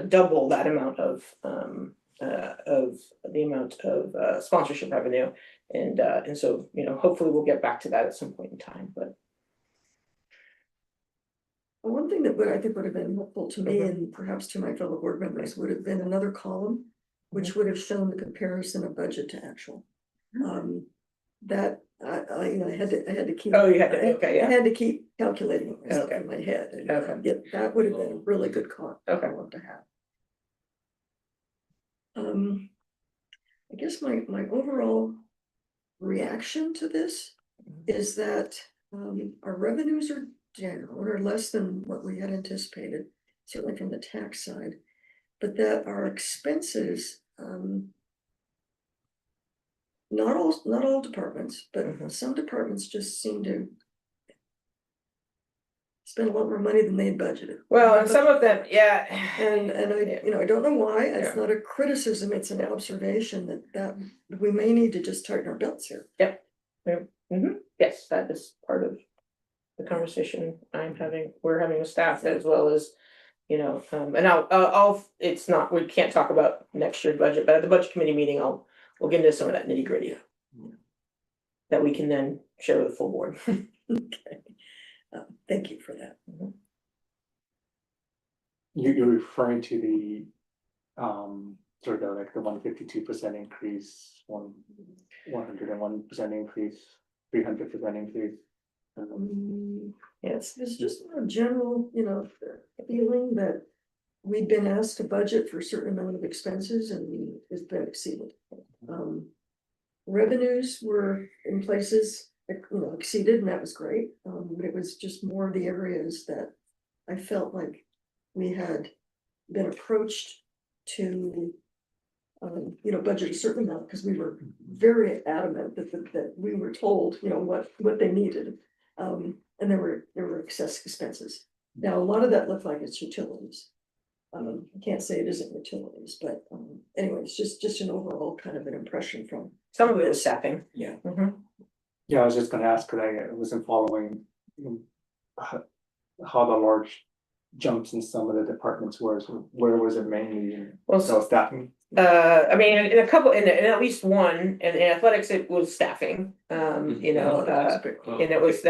double that amount of the amount of sponsorship revenue, and so, you know, hopefully we'll get back to that at some point in time. But one thing that I think would have been helpful to me and perhaps to my fellow board members would have been another column, which would have shown the comparison of budget to actual. That you know, I had to keep. Oh, you had to, okay, yeah. I had to keep calculating it myself Okay. in my head, and Okay. that would have been a really good column Okay. to have. I guess my overall reaction to this is that our revenues are down or less than what we had anticipated, certainly from the tax side, but that our expenses, not all departments, but some departments just seem to spend a lot more money than they had budgeted. Well, and some of them, yeah. And I, you know, I don't know why, it's not a criticism, it's an observation that we may need to just tighten our belts here. Yep. Yes, that is part of the conversation we're having with staff, as well as, you know, and I'll, it's not, we can't talk about next year's budget, but at the budget committee meeting, we'll get into some of that nitty gritty that we can then share with the full board. Okay. Thank you for that. You're referring to the, sort of like the 152% increase, 101% increase, 300% increase. Yes. It's just a general, you know, feeling that we've been asked to budget for a certain amount of expenses and it's been exceeded. Revenues were in places, you know, exceeded, and that was great. But it was just more of the areas that I felt like we had been approached to, you know, budget a certain amount, because we were very adamant that we were told, you know, what they needed. And there were excess expenses. Now, a lot of that looked like it's utilities. I can't say it isn't utilities, but anyway, it's just an overall kind of an impression from. Some of it was staffing. Yeah. Yeah, I was just gonna ask, because I wasn't following how the large jumps in some of the departments were, so where was it mainly? Well, So staffing? I mean, in a couple, in at least one, and in athletics, it was staffing, you know, and that was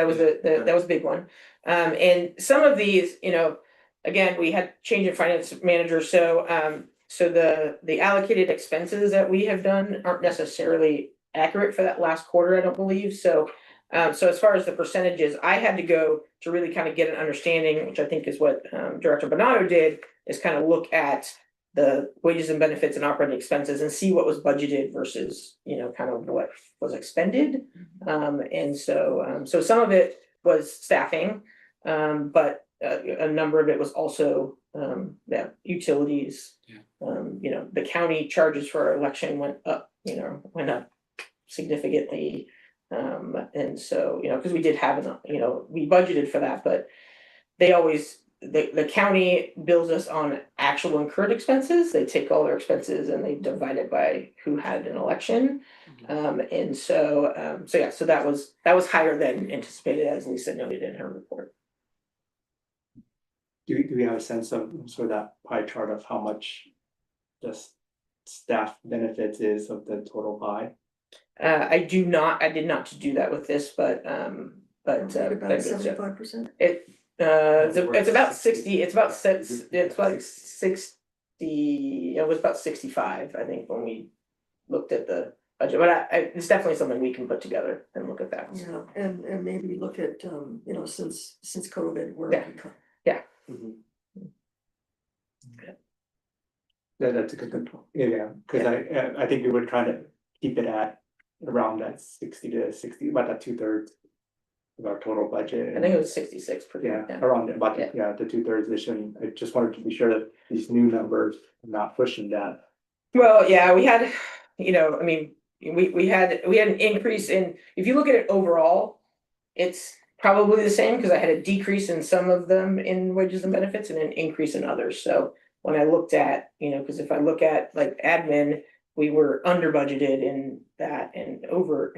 a big one. And some of these, you know, again, we had change in finance manager, so the allocated expenses that we have done aren't necessarily accurate for that last quarter, I don't believe, so as far as the percentages, I had to go to really kind of get an understanding, which I think is what Director Bonato did, is kind of look at the wages and benefits and operating expenses and see what was budgeted versus, you know, kind of what was expended. And so some of it was staffing, but a number of it was also utilities. You know, the county charges for our election went up significantly. And so, you know, because we did have, you know, we budgeted for that, but they always, the county bills us on actual incurred expenses. They take all their expenses and they divide it by who had an election. And so that was higher than anticipated, as Lisa noted in her report. Do we have a sense of sort of that pie chart of how much the staff benefits is of the total pie? I did not do that with this, but About 75%. It's about 60, it was about 65, I think, when we looked at the budget, but it's definitely something we can put together and look at that. Yeah, and maybe look at, you know, since COVID, where. Yeah. Mm-hmm. That's a good point, yeah, cause I think we were trying to keep it at around that 60 about that 2/3 of our total budget. I think it was 66 per. Yeah, around about, Yeah. the 2/3ish, and I just wanted to be sure that these new numbers are not pushing that. Well, yeah, we had, I mean, we had an increase in, if you look at it overall, it's probably the same, because I had a decrease in some of them in wages and benefits and an increase in others, so when I looked at, because if I look at like admin, we were under budgeted in that and over,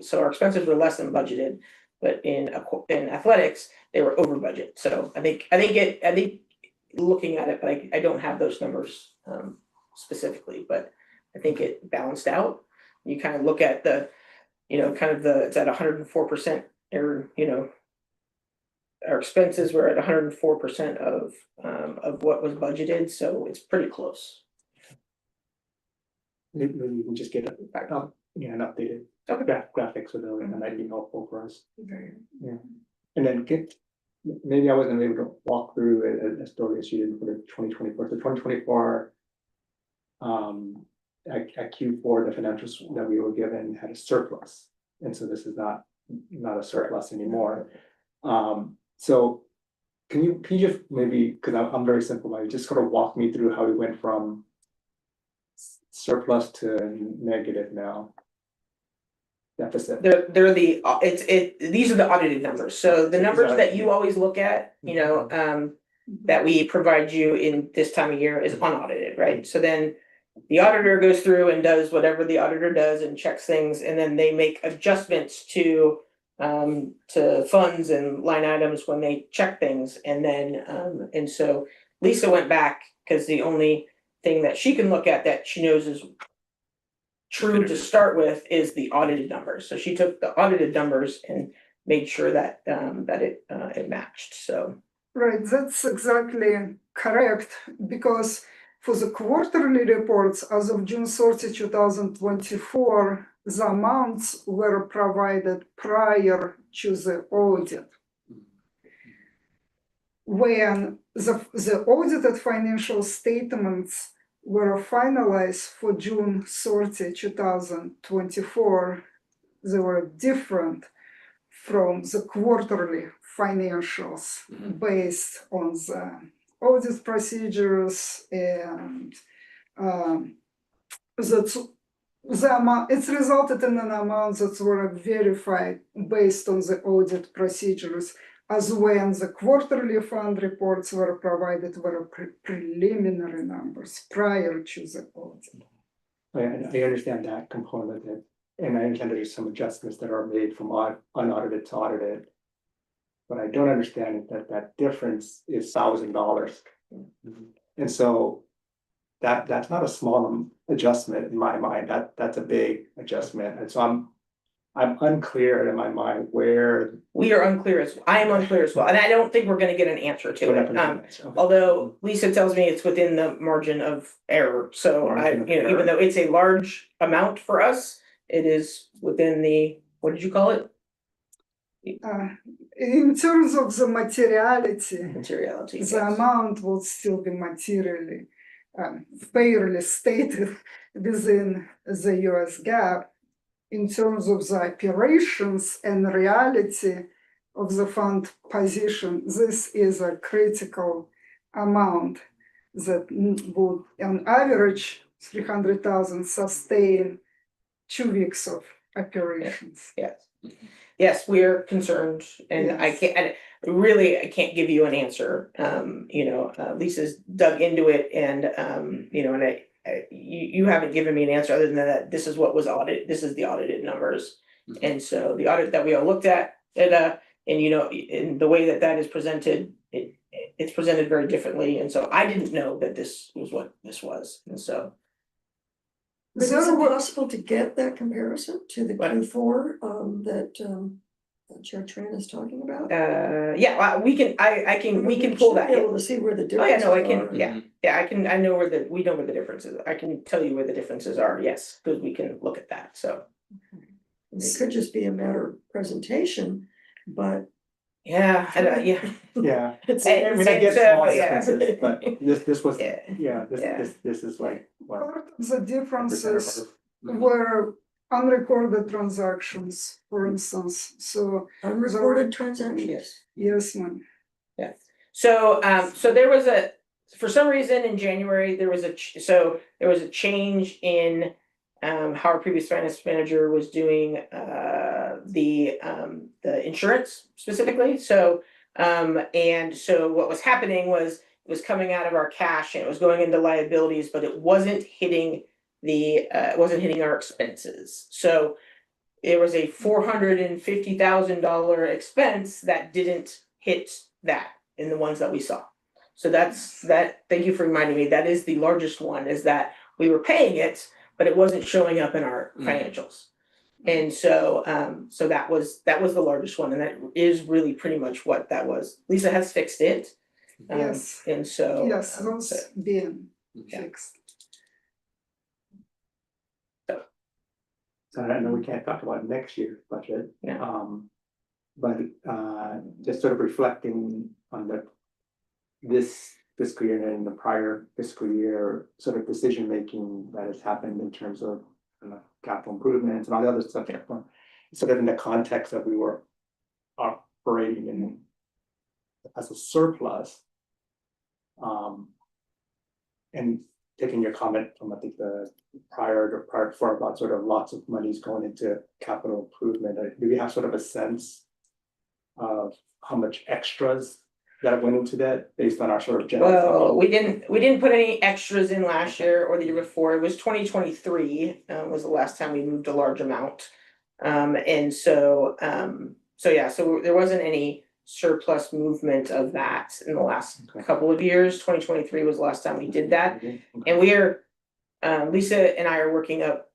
so our expenses were less than budgeted, but in athletics, they were over budget, so I think looking at it, but I don't have those numbers specifically, but I think it balanced out. You kind of look at the, it's at 104%, or, our expenses were at 104% of what was budgeted, so it's pretty close. Maybe we can just get an updated graphics with it, and that'd be helpful for us. Yeah, and then maybe I wasn't able to walk through a story as you did for the 2024. So 2024, at Q4, the financials that we were given had a surplus, and so this is not a surplus anymore. So can you just maybe, because I'm very simple, like just sort of walk me through how we went from surplus to negative now? Deficit. These are the audited numbers, so the numbers that you always look at, that we provide you in this time of year is unaudited, right? So then the auditor goes through and does whatever the auditor does and checks things, and then they make adjustments to funds and line items when they check things, and then and so Lisa went back, because the only thing that she can look at that she knows is true to start with is the audited numbers. So she took the audited numbers and made sure that it matched. So Right, that's exactly correct, because for the quarterly reports as of June 30, 2024, the amounts were provided prior to the audit. When the audited financial statements were finalized for June 30, 2024, they were different from the quarterly financials based on the audit procedures, and the amount, it's resulted in an amount that were verified based on the audit procedures, as when the quarterly fund reports were provided were preliminary numbers prior to the audit. I understand that component, and I understand there's some adjustments that are made from unaudited to audited. What I don't understand is that difference is $1,000, and so that's not a small adjustment in my mind. That's a big adjustment, and so I'm unclear in my mind where we are unclear I am unclear as well, and I don't think we're going to get an answer to it. Although Lisa tells me it's within the margin of error, so even though it's a large amount for us, it is within the, what did you call it? In terms of the materiality, the yes. Amount will still be materially fairly stated within the US GAAP. In terms of the operations and reality of the fund position, this is a critical amount that would, on average, 300,000 sustain 2 weeks of operations. Yes, we are concerned, and yes. I can't give you an answer. Lisa's dug into it, and you haven't given me an answer other than that. This is what was audited. This is the audited numbers, and so the audit that we all looked at, and in the way that is presented, it's presented very differently, and so I didn't know that this was what this was, and so. Is it possible to get that comparison to the Q4 that Chair Tran is talking about? We can pull that. Be able to see where the differences I can. I know we know where the differences. I can tell you where the differences are. Yes, because we can look at that. So it could just be a matter of presentation, but Yeah, yeah. Yeah. It's I mean, I get It's, small yeah. differences, but this was, Yeah. yeah, Yeah. this is like, what? Part of the differences Mhm. were unrecorded transactions, for instance, so, Unreported transactions. yes, ma'am. So there was for some reason in January, there was a change in how our previous finance manager was doing the insurance specifically. So and so what was happening was it was coming out of our cash and it was going into liabilities, but it wasn't hitting our expenses. So there was a $450,000 expense that didn't hit that in the ones that we saw. So thank you for reminding me, that is the largest one, is that we were paying it, but it wasn't showing up in our financials. And so that was the largest one, and that is really pretty much what that was. Lisa has fixed it. Yes. And so. Yes, those being Yeah. fixed. So I know we can't talk about next year's budget. Yeah. But just sort of reflecting on this fiscal year and the prior fiscal year, sort of decision making that has happened in terms of capital improvements and all the other stuff. Sort of in the context that we were operating in as a surplus. And taking your comment from, I think, the prior before about sort of lots of monies going into capital improvement, do we have sort of a sense of how much extras that went into that based on our sort of general? Well, we didn't put any extras in last year or the year before. It was 2023 was the last time we moved a large amount. And so there wasn't any surplus movement of that in the last couple of years. 2023 was the last time we did that. And Lisa and I are working up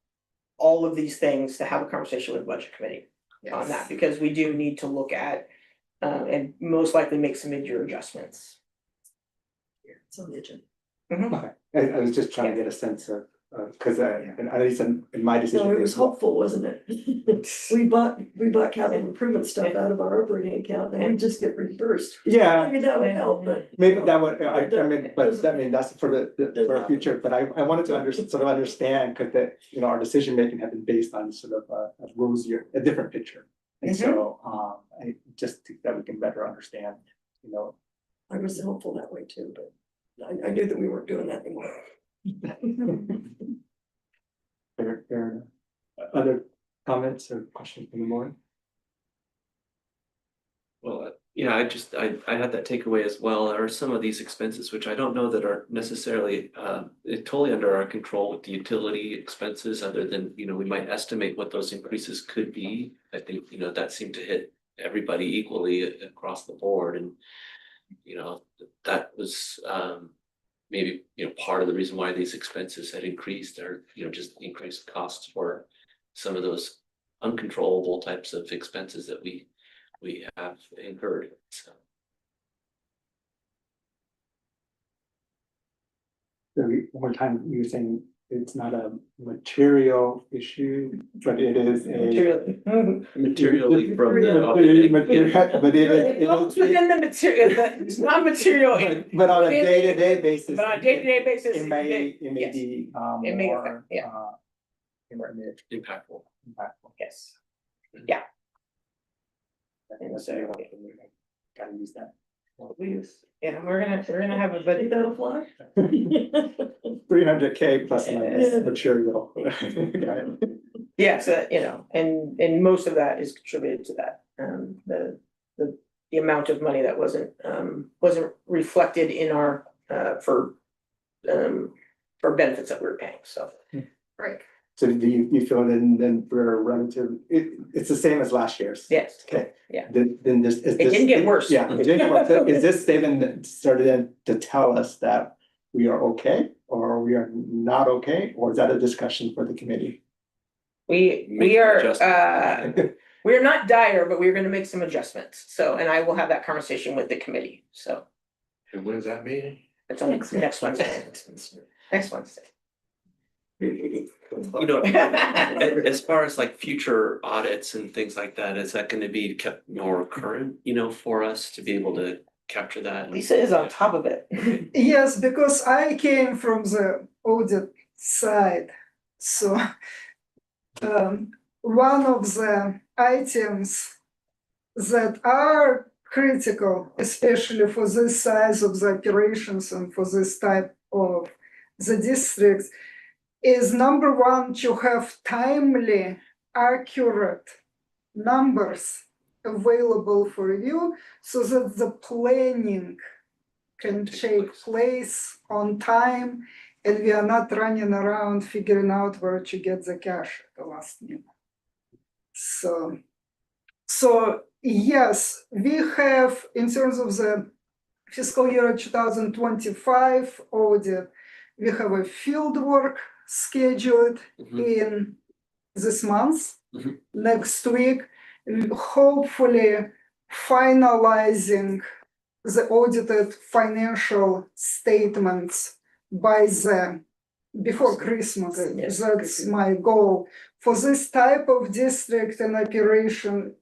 all of these things to have a conversation with the budget committee on that, because we do need to look at and most likely make some mid-year adjustments. It's on the agenda. Okay, I was just trying to get a sense of, because at least in my decision. No, it was hopeful, wasn't it? We bought capital improvement stuff out of our operating account and we just get reimbursed. Yeah. Maybe that would help, but. Maybe that would, that's for the future, but I wanted to sort of understand, because our decision making had been based on sort of a rosier, a different picture. And so, I just think that we can better understand, I was hopeful that way too, but I knew that we weren't doing that anymore. Fair enough. Other comments or questions from the morning? Well, I had that takeaway as well. There are some of these expenses which I don't know that are necessarily totally under our control with the utility expenses, other than, we might estimate what those increases could be. I think, that seemed to hit everybody equally across the board, and that was maybe part of the reason why these expenses had increased, or just increased costs for some of those uncontrollable types of expenses that we have incurred. So One time you were saying it's not a material issue, but it is a materially from the but It's within the material, it's not material. But on a day-to-day basis. But on a day-to-day basis. It may yes. be It may more affect, impactful. Yes. Yeah. And so gotta use that. Yeah, we're gonna have a budget. That'll fly. 300K plus minus material. Yeah, so and most of that is contributed to that. The amount of money that wasn't reflected in our for benefits that we were paying, so. Right. So do you feel then for relative, it's the same as last year's? Yes. Okay. Yeah. Then this is. It didn't get worse. Yeah, it didn't get worse. Is this statement started to tell us that we are okay, or we are not okay, or is that a discussion for the committee? We are we're not dire, but we're gonna make some adjustments. So, and I will have that conversation with the committee. So And when does that mean? it's on next Wednesday. Next Wednesday. You know, as far as like future audits and things like that, is that gonna be kept more current, you know, for us to be able to capture that? Lisa is on top of it. Yes, because I came from the audit side, so one of the items that are critical, especially for this size of the operations and for this type of the districts, is number one, to have timely, accurate numbers available for review so that the planning can take place on time and we are not running around figuring out where to get the cash at the last minute. So yes, we have, in terms of the fiscal year 2025 audit, we have a field work scheduled in this month, next week, hopefully finalizing the audited financial statements before Christmas. Yes. That's my goal. For this type of district and operation,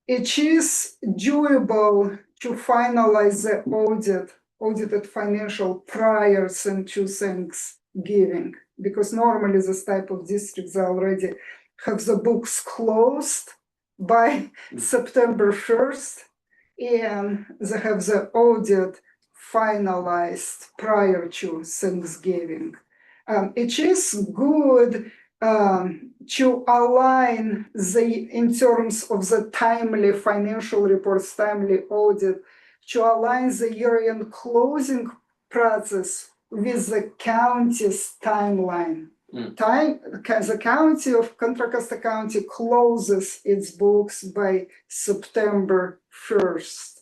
it is doable to finalize the audited financial prior to Thanksgiving, because normally this type of districts already have the books closed by September 1st, and they have the audit finalized prior to Thanksgiving. It is good to align in terms of the timely financial reports, timely audit, to align the year-end closing process with the county's timeline. The county of Contra Costa County closes its books by September 1st.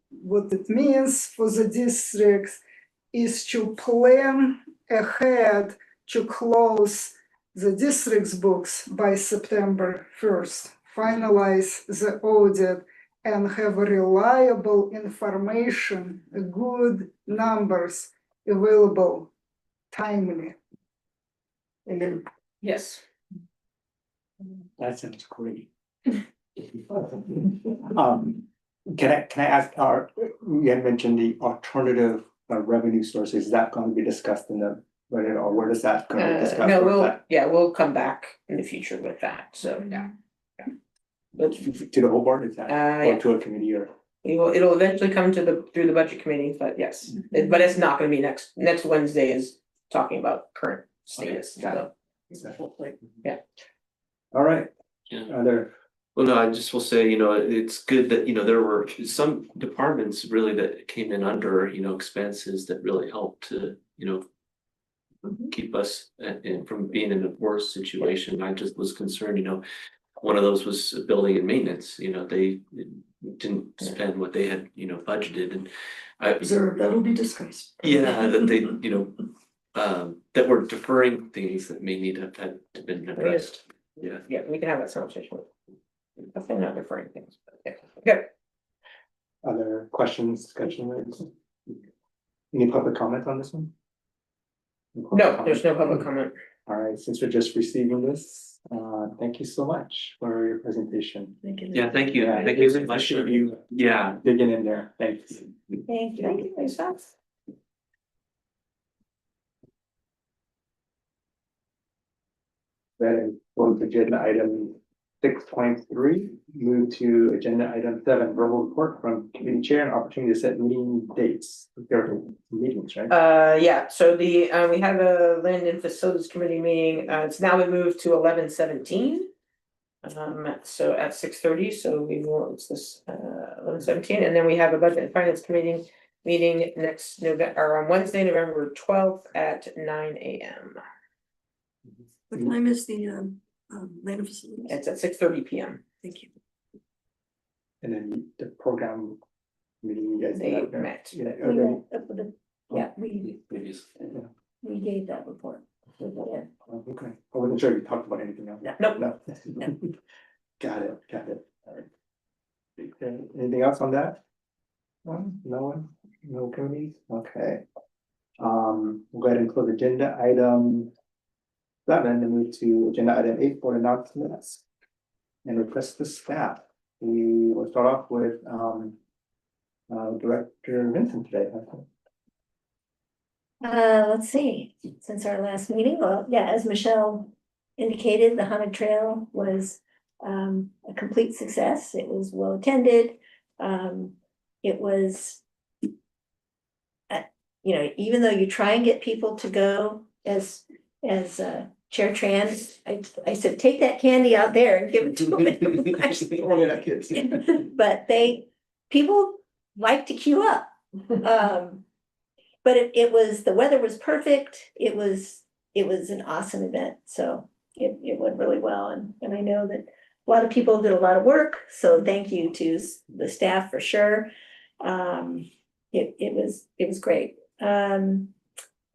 What it means for the districts is to plan ahead to close the district's books by September 1st, finalize the audit, and have reliable information, good numbers available timely. And then, yes. That sounds great. Can I ask, you had mentioned the alternative revenue sources, is that going to be discussed in the budget, or where does that going to be discussed? No, we'll come back in the future with that, so, yeah. But, To the whole board, is that, or yeah. to a committee, or? It'll eventually come through the budget committee, but yes, but it's not gonna be next Wednesday is talking about current status, got so. it. Yeah. All right, Yeah. other, Well, no, I just will say, you know, it's good that, you know, there were some departments really that came in under, you know, expenses that really helped to, you know, keep us from being in a worse situation. I just was concerned, you know, one of those was building and maintenance, you know, they didn't spend what they had, you know, budgeted, and That'll be discussed. yeah, that they, you know, that were deferring things that may need to have been addressed. Yeah. Yeah, we can have that conversation. Definitely not referring things, but yeah. Okay. other questions, discussion? Any public comment on this one? No, there's no public comment. All right, since we're just receiving this, thank you so much for your presentation. Thank you. Yeah, thank you. Yeah, Thank you so much. appreciate you Yeah. digging in there. Thanks. Thank you. Lisa. Then go to agenda item 6.3, move to agenda item 7, verbal report from committee chair and opportunity to set meeting dates. There are meetings, right? Yeah, so we had a land and facilities committee meeting, it's now been moved to 11:17. So at 6:30, so it's this 11:17, and then we have a budget and finance committee meeting next November, or on Wednesday, November 12th at 9 a.m. What time is the land facilities? It's at 6:30 p.m. Thank you. And then the program meeting, you guys. They have there? met. Yeah, We okay. met up with we gave that report. Oh, okay, I wasn't sure you talked about anything else. Nope. No. Got it. All right. Okay, anything else on that? No one? No committees? Okay. We'll go ahead and close agenda item 7 and move to agenda item 8 for announcements. And request to staff. We will start off with Director Vincent today. Let's see, since our last meeting, well, yeah, as Michelle indicated, the Haunted Trail was a complete success. It was well attended. It was, you know, even though you try and get people to go as Chair Tran, I said, take that candy out there and give it to them. Only not kids. But people like to queue up. But it was, the weather was perfect. It was an awesome event. So it went really well. And I know that a lot of people did a lot of work. So thank you to the staff for sure. It was great. The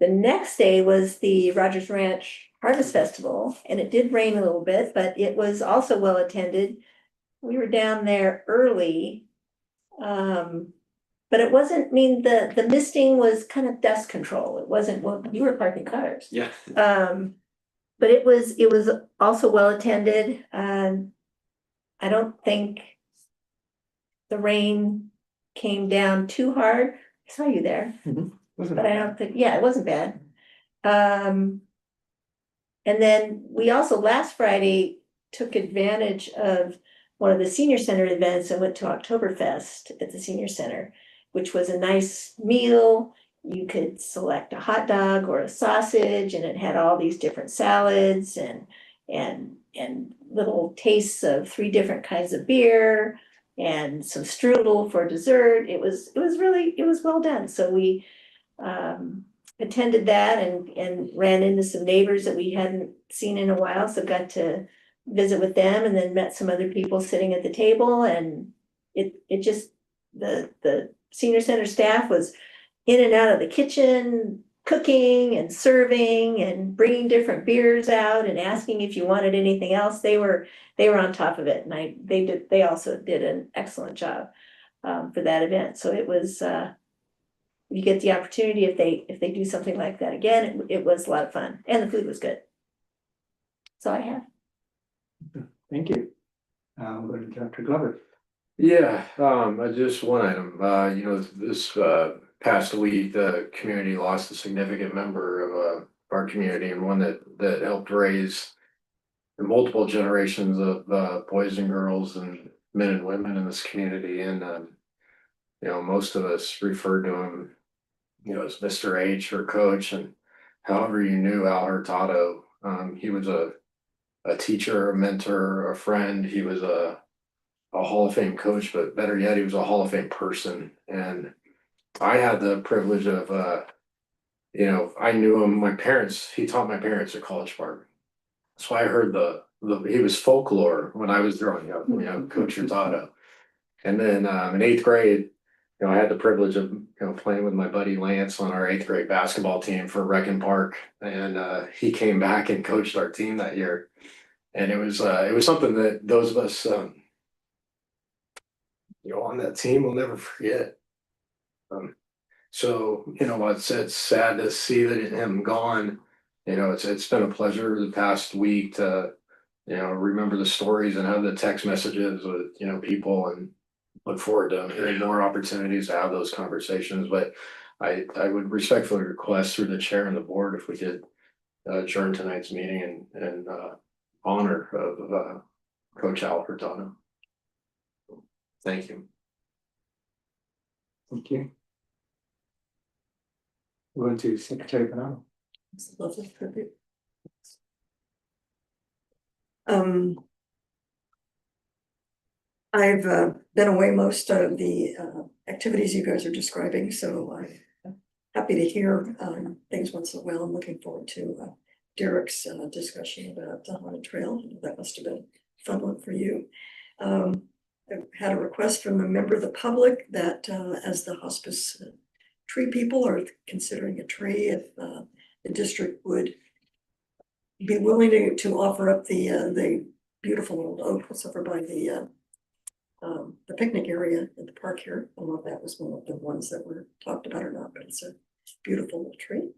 next day was the Rogers Ranch Harvest Festival, and it did rain a little bit, but it was also well attended. We were down there early. But it wasn't, I mean, the misting was kind of dust control. It wasn't, well, you were parking cars. Yeah. But it was also well attended. I don't think the rain came down too hard. I saw you there, but I don't think, yeah, it wasn't bad. And then we also last Friday took advantage of one of the senior center events and went to Oktoberfest at the senior center, which was a nice meal. You could select a hot dog or a sausage, and it had all these different salads and little tastes of 3 different kinds of beer and some strudel for dessert. It was well done. So we attended that and ran into some neighbors that we hadn't seen in a while, so got to visit with them, and then met some other people sitting at the table. And it just, the senior center staff was in and out of the kitchen, cooking and serving and bringing different beers out and asking if you wanted anything else. They were on top of it, and they also did an excellent job for that event. So it was, you get the opportunity, if they do something like that again, it was a lot of fun, and the food was good. So I have. Thank you. We'll go to Dr. Glover. Yeah, just one item, this past week, the community lost a significant member of our community, and one that helped raise multiple generations of boys and girls and men and women in this community. And most of us referred to him, as Mr. H or Coach, and however you knew Al Hurtado. He was a teacher, a mentor, a friend. He was a Hall of Fame coach, but better yet, he was a Hall of Fame person. And I had the privilege of, I knew him. He taught my parents at College Park. So I heard he was folklore when I was growing up, Coach Hurtado. And then in 8th grade, I had the privilege of, playing with my buddy Lance on our 8th grade basketball team for Reckin Park. And he came back and coached our team that year. And it was something that those of us, on that team will never forget. So, it's sad to see that him gone. It's been a pleasure the past week to, remember the stories and have the text messages with, people, and look forward to hearing more opportunities to have those conversations. But I would respectfully request through the chair and the board if we could adjourn tonight's meeting and honor of Coach Al Hurtado. Thank you. Thank you. We're going to Secretary Panano. It's a lovely tribute. I've been away most of the activities you guys are describing, so I'm happy to hear things once in a while. I'm looking forward to Derek's discussion about the Haunted Trail. That must have been a fun one for you. I've had a request from a member of the public that as the hospice tree people are considering a tree, if the district would be willing to offer up the beautiful old oak that's over by the picnic area in the park here. I don't know if that was one of the ones that were talked about or not, but it's a beautiful little tree.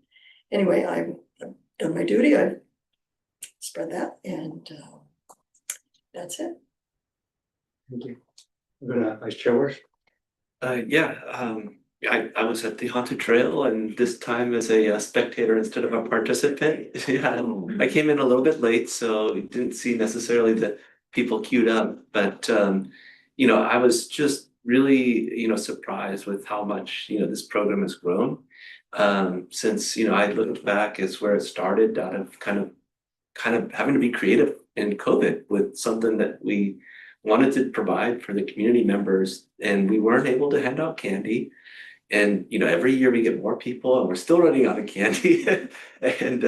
Anyway, I've done my duty. I've spread that, and that's it. Thank you. Go to Vice Chair. I was at the Haunted Trail and this time as a spectator instead of a participant. Yeah, I came in a little bit late, so didn't see necessarily the people queued up, but I was just really, surprised with how much, this program has grown. Since, I looked back as where it started out of kind of having to be creative in COVID with something that we wanted to provide for the community members, and we weren't able to hand out candy. And, every year we get more people and we're still running out of candy. And,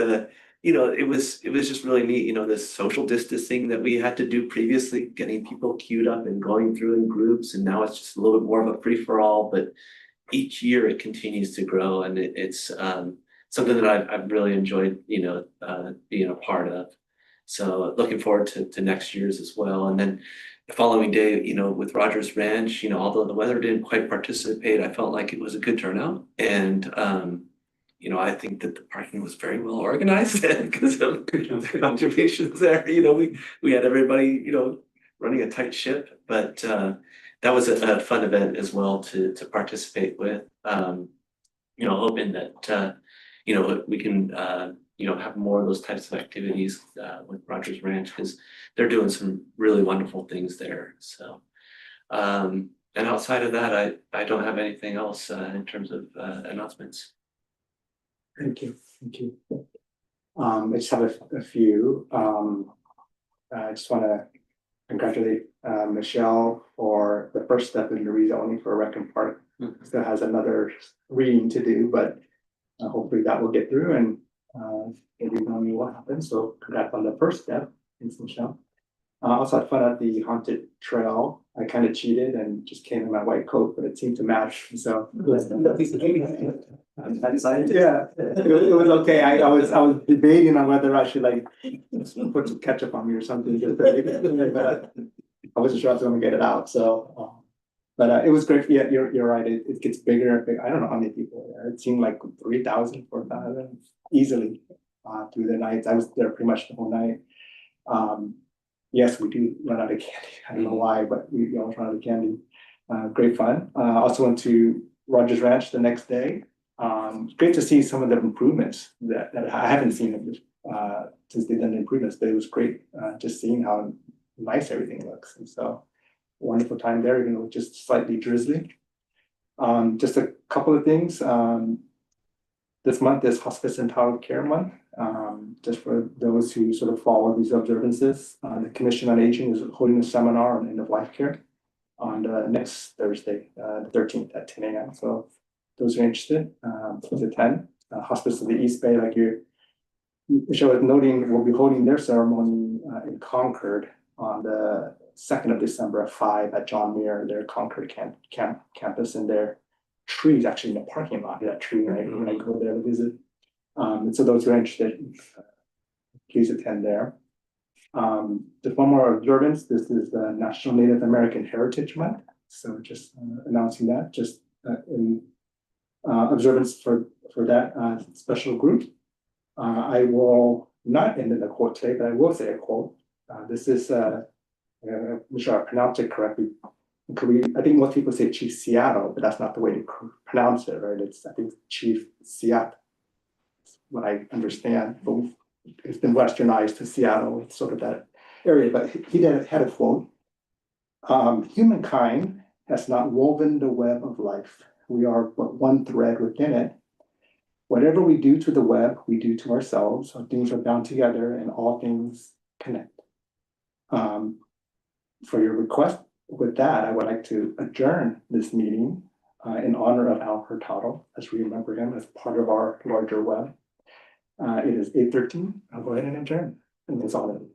it was just really neat, this social distancing that we had to do previously, getting people queued up and going through in groups. And now it's just a little bit more of a free for all, but each year it continues to grow, and it's something that I've really enjoyed, being a part of. So looking forward to next year's as well. And then the following day, with Rogers Ranch, although the weather didn't quite participate, I felt like it was a good turnout. And, I think that the parking was very well organized because of the contributions there. We had everybody, running a tight ship, but that was a fun event as well to participate with. Hoping that, we can, have more of those types of activities with Rogers Ranch, because they're doing some really wonderful things there. So, and outside of that, I don't have anything else in terms of announcements. Thank you. I just have a few. I just want to congratulate Michelle for the first step in the rezoning for Recon Park. Still has another reading to do, but hopefully that will get through, and maybe know me what happens. So congrats on the first step. Thanks, Michelle. Also had fun at the Haunted Trail. I kind of cheated and just came in my white coat, but it seemed to match. So I decided, yeah, it was okay. I was debating on whether I should put some ketchup on me or something, but I wasn't sure I was going to get it out. So, but it was great. Yeah, you're right. It gets bigger and bigger. I don't know how many people were there. It seemed like 3,000, 4,000 easily through the nights. I was there pretty much the whole night. Yes, we do run out of candy. I don't know why, but we always run out of candy. Great fun. Also went to Rogers Ranch the next day. Great to see some of the improvements that I haven't seen since they've done the improvements, but it was great just seeing how nice everything looks. And so wonderful time there, even though it's just slightly drizzly. Just a couple of things. This month is Hospice and Palliative Care Month. Just for those who sort of follow these observances, the Commission on Aging is holding a seminar on end-of-life care on next Thursday, the 13th at 10 a.m. So those who are interested, please attend. Hospice of the East Bay, like Michelle was noting, will be holding their ceremony in Concord on the 2nd of December at 5 at John Muir, their Concord campus, and their trees actually in the parking lot of that tree when I go there to visit. And so those who are interested, please attend there. Just one more observance. This is the National Native American Heritage Month. So just announcing that, just in observance for that special group. I will not end in a quote today, but I will say a quote. This is, I'm sure I pronounced it correctly. I think most people say Chief Seattle, but that's not the way to pronounce it, right? I think Chief Seattle, what I understand, but it's been westernized to Seattle, it's sort of that area, but he had a quote. Humankind has not woven the web of life. We are but one thread within it. Whatever we do to the web, we do to ourselves. So things are bound together and all things connect. For your request, with that, I would like to adjourn this meeting in honor of Al Hurtado, as we remember him as part of our larger web. It is 8:13. I'll go ahead and adjourn. And it's all in.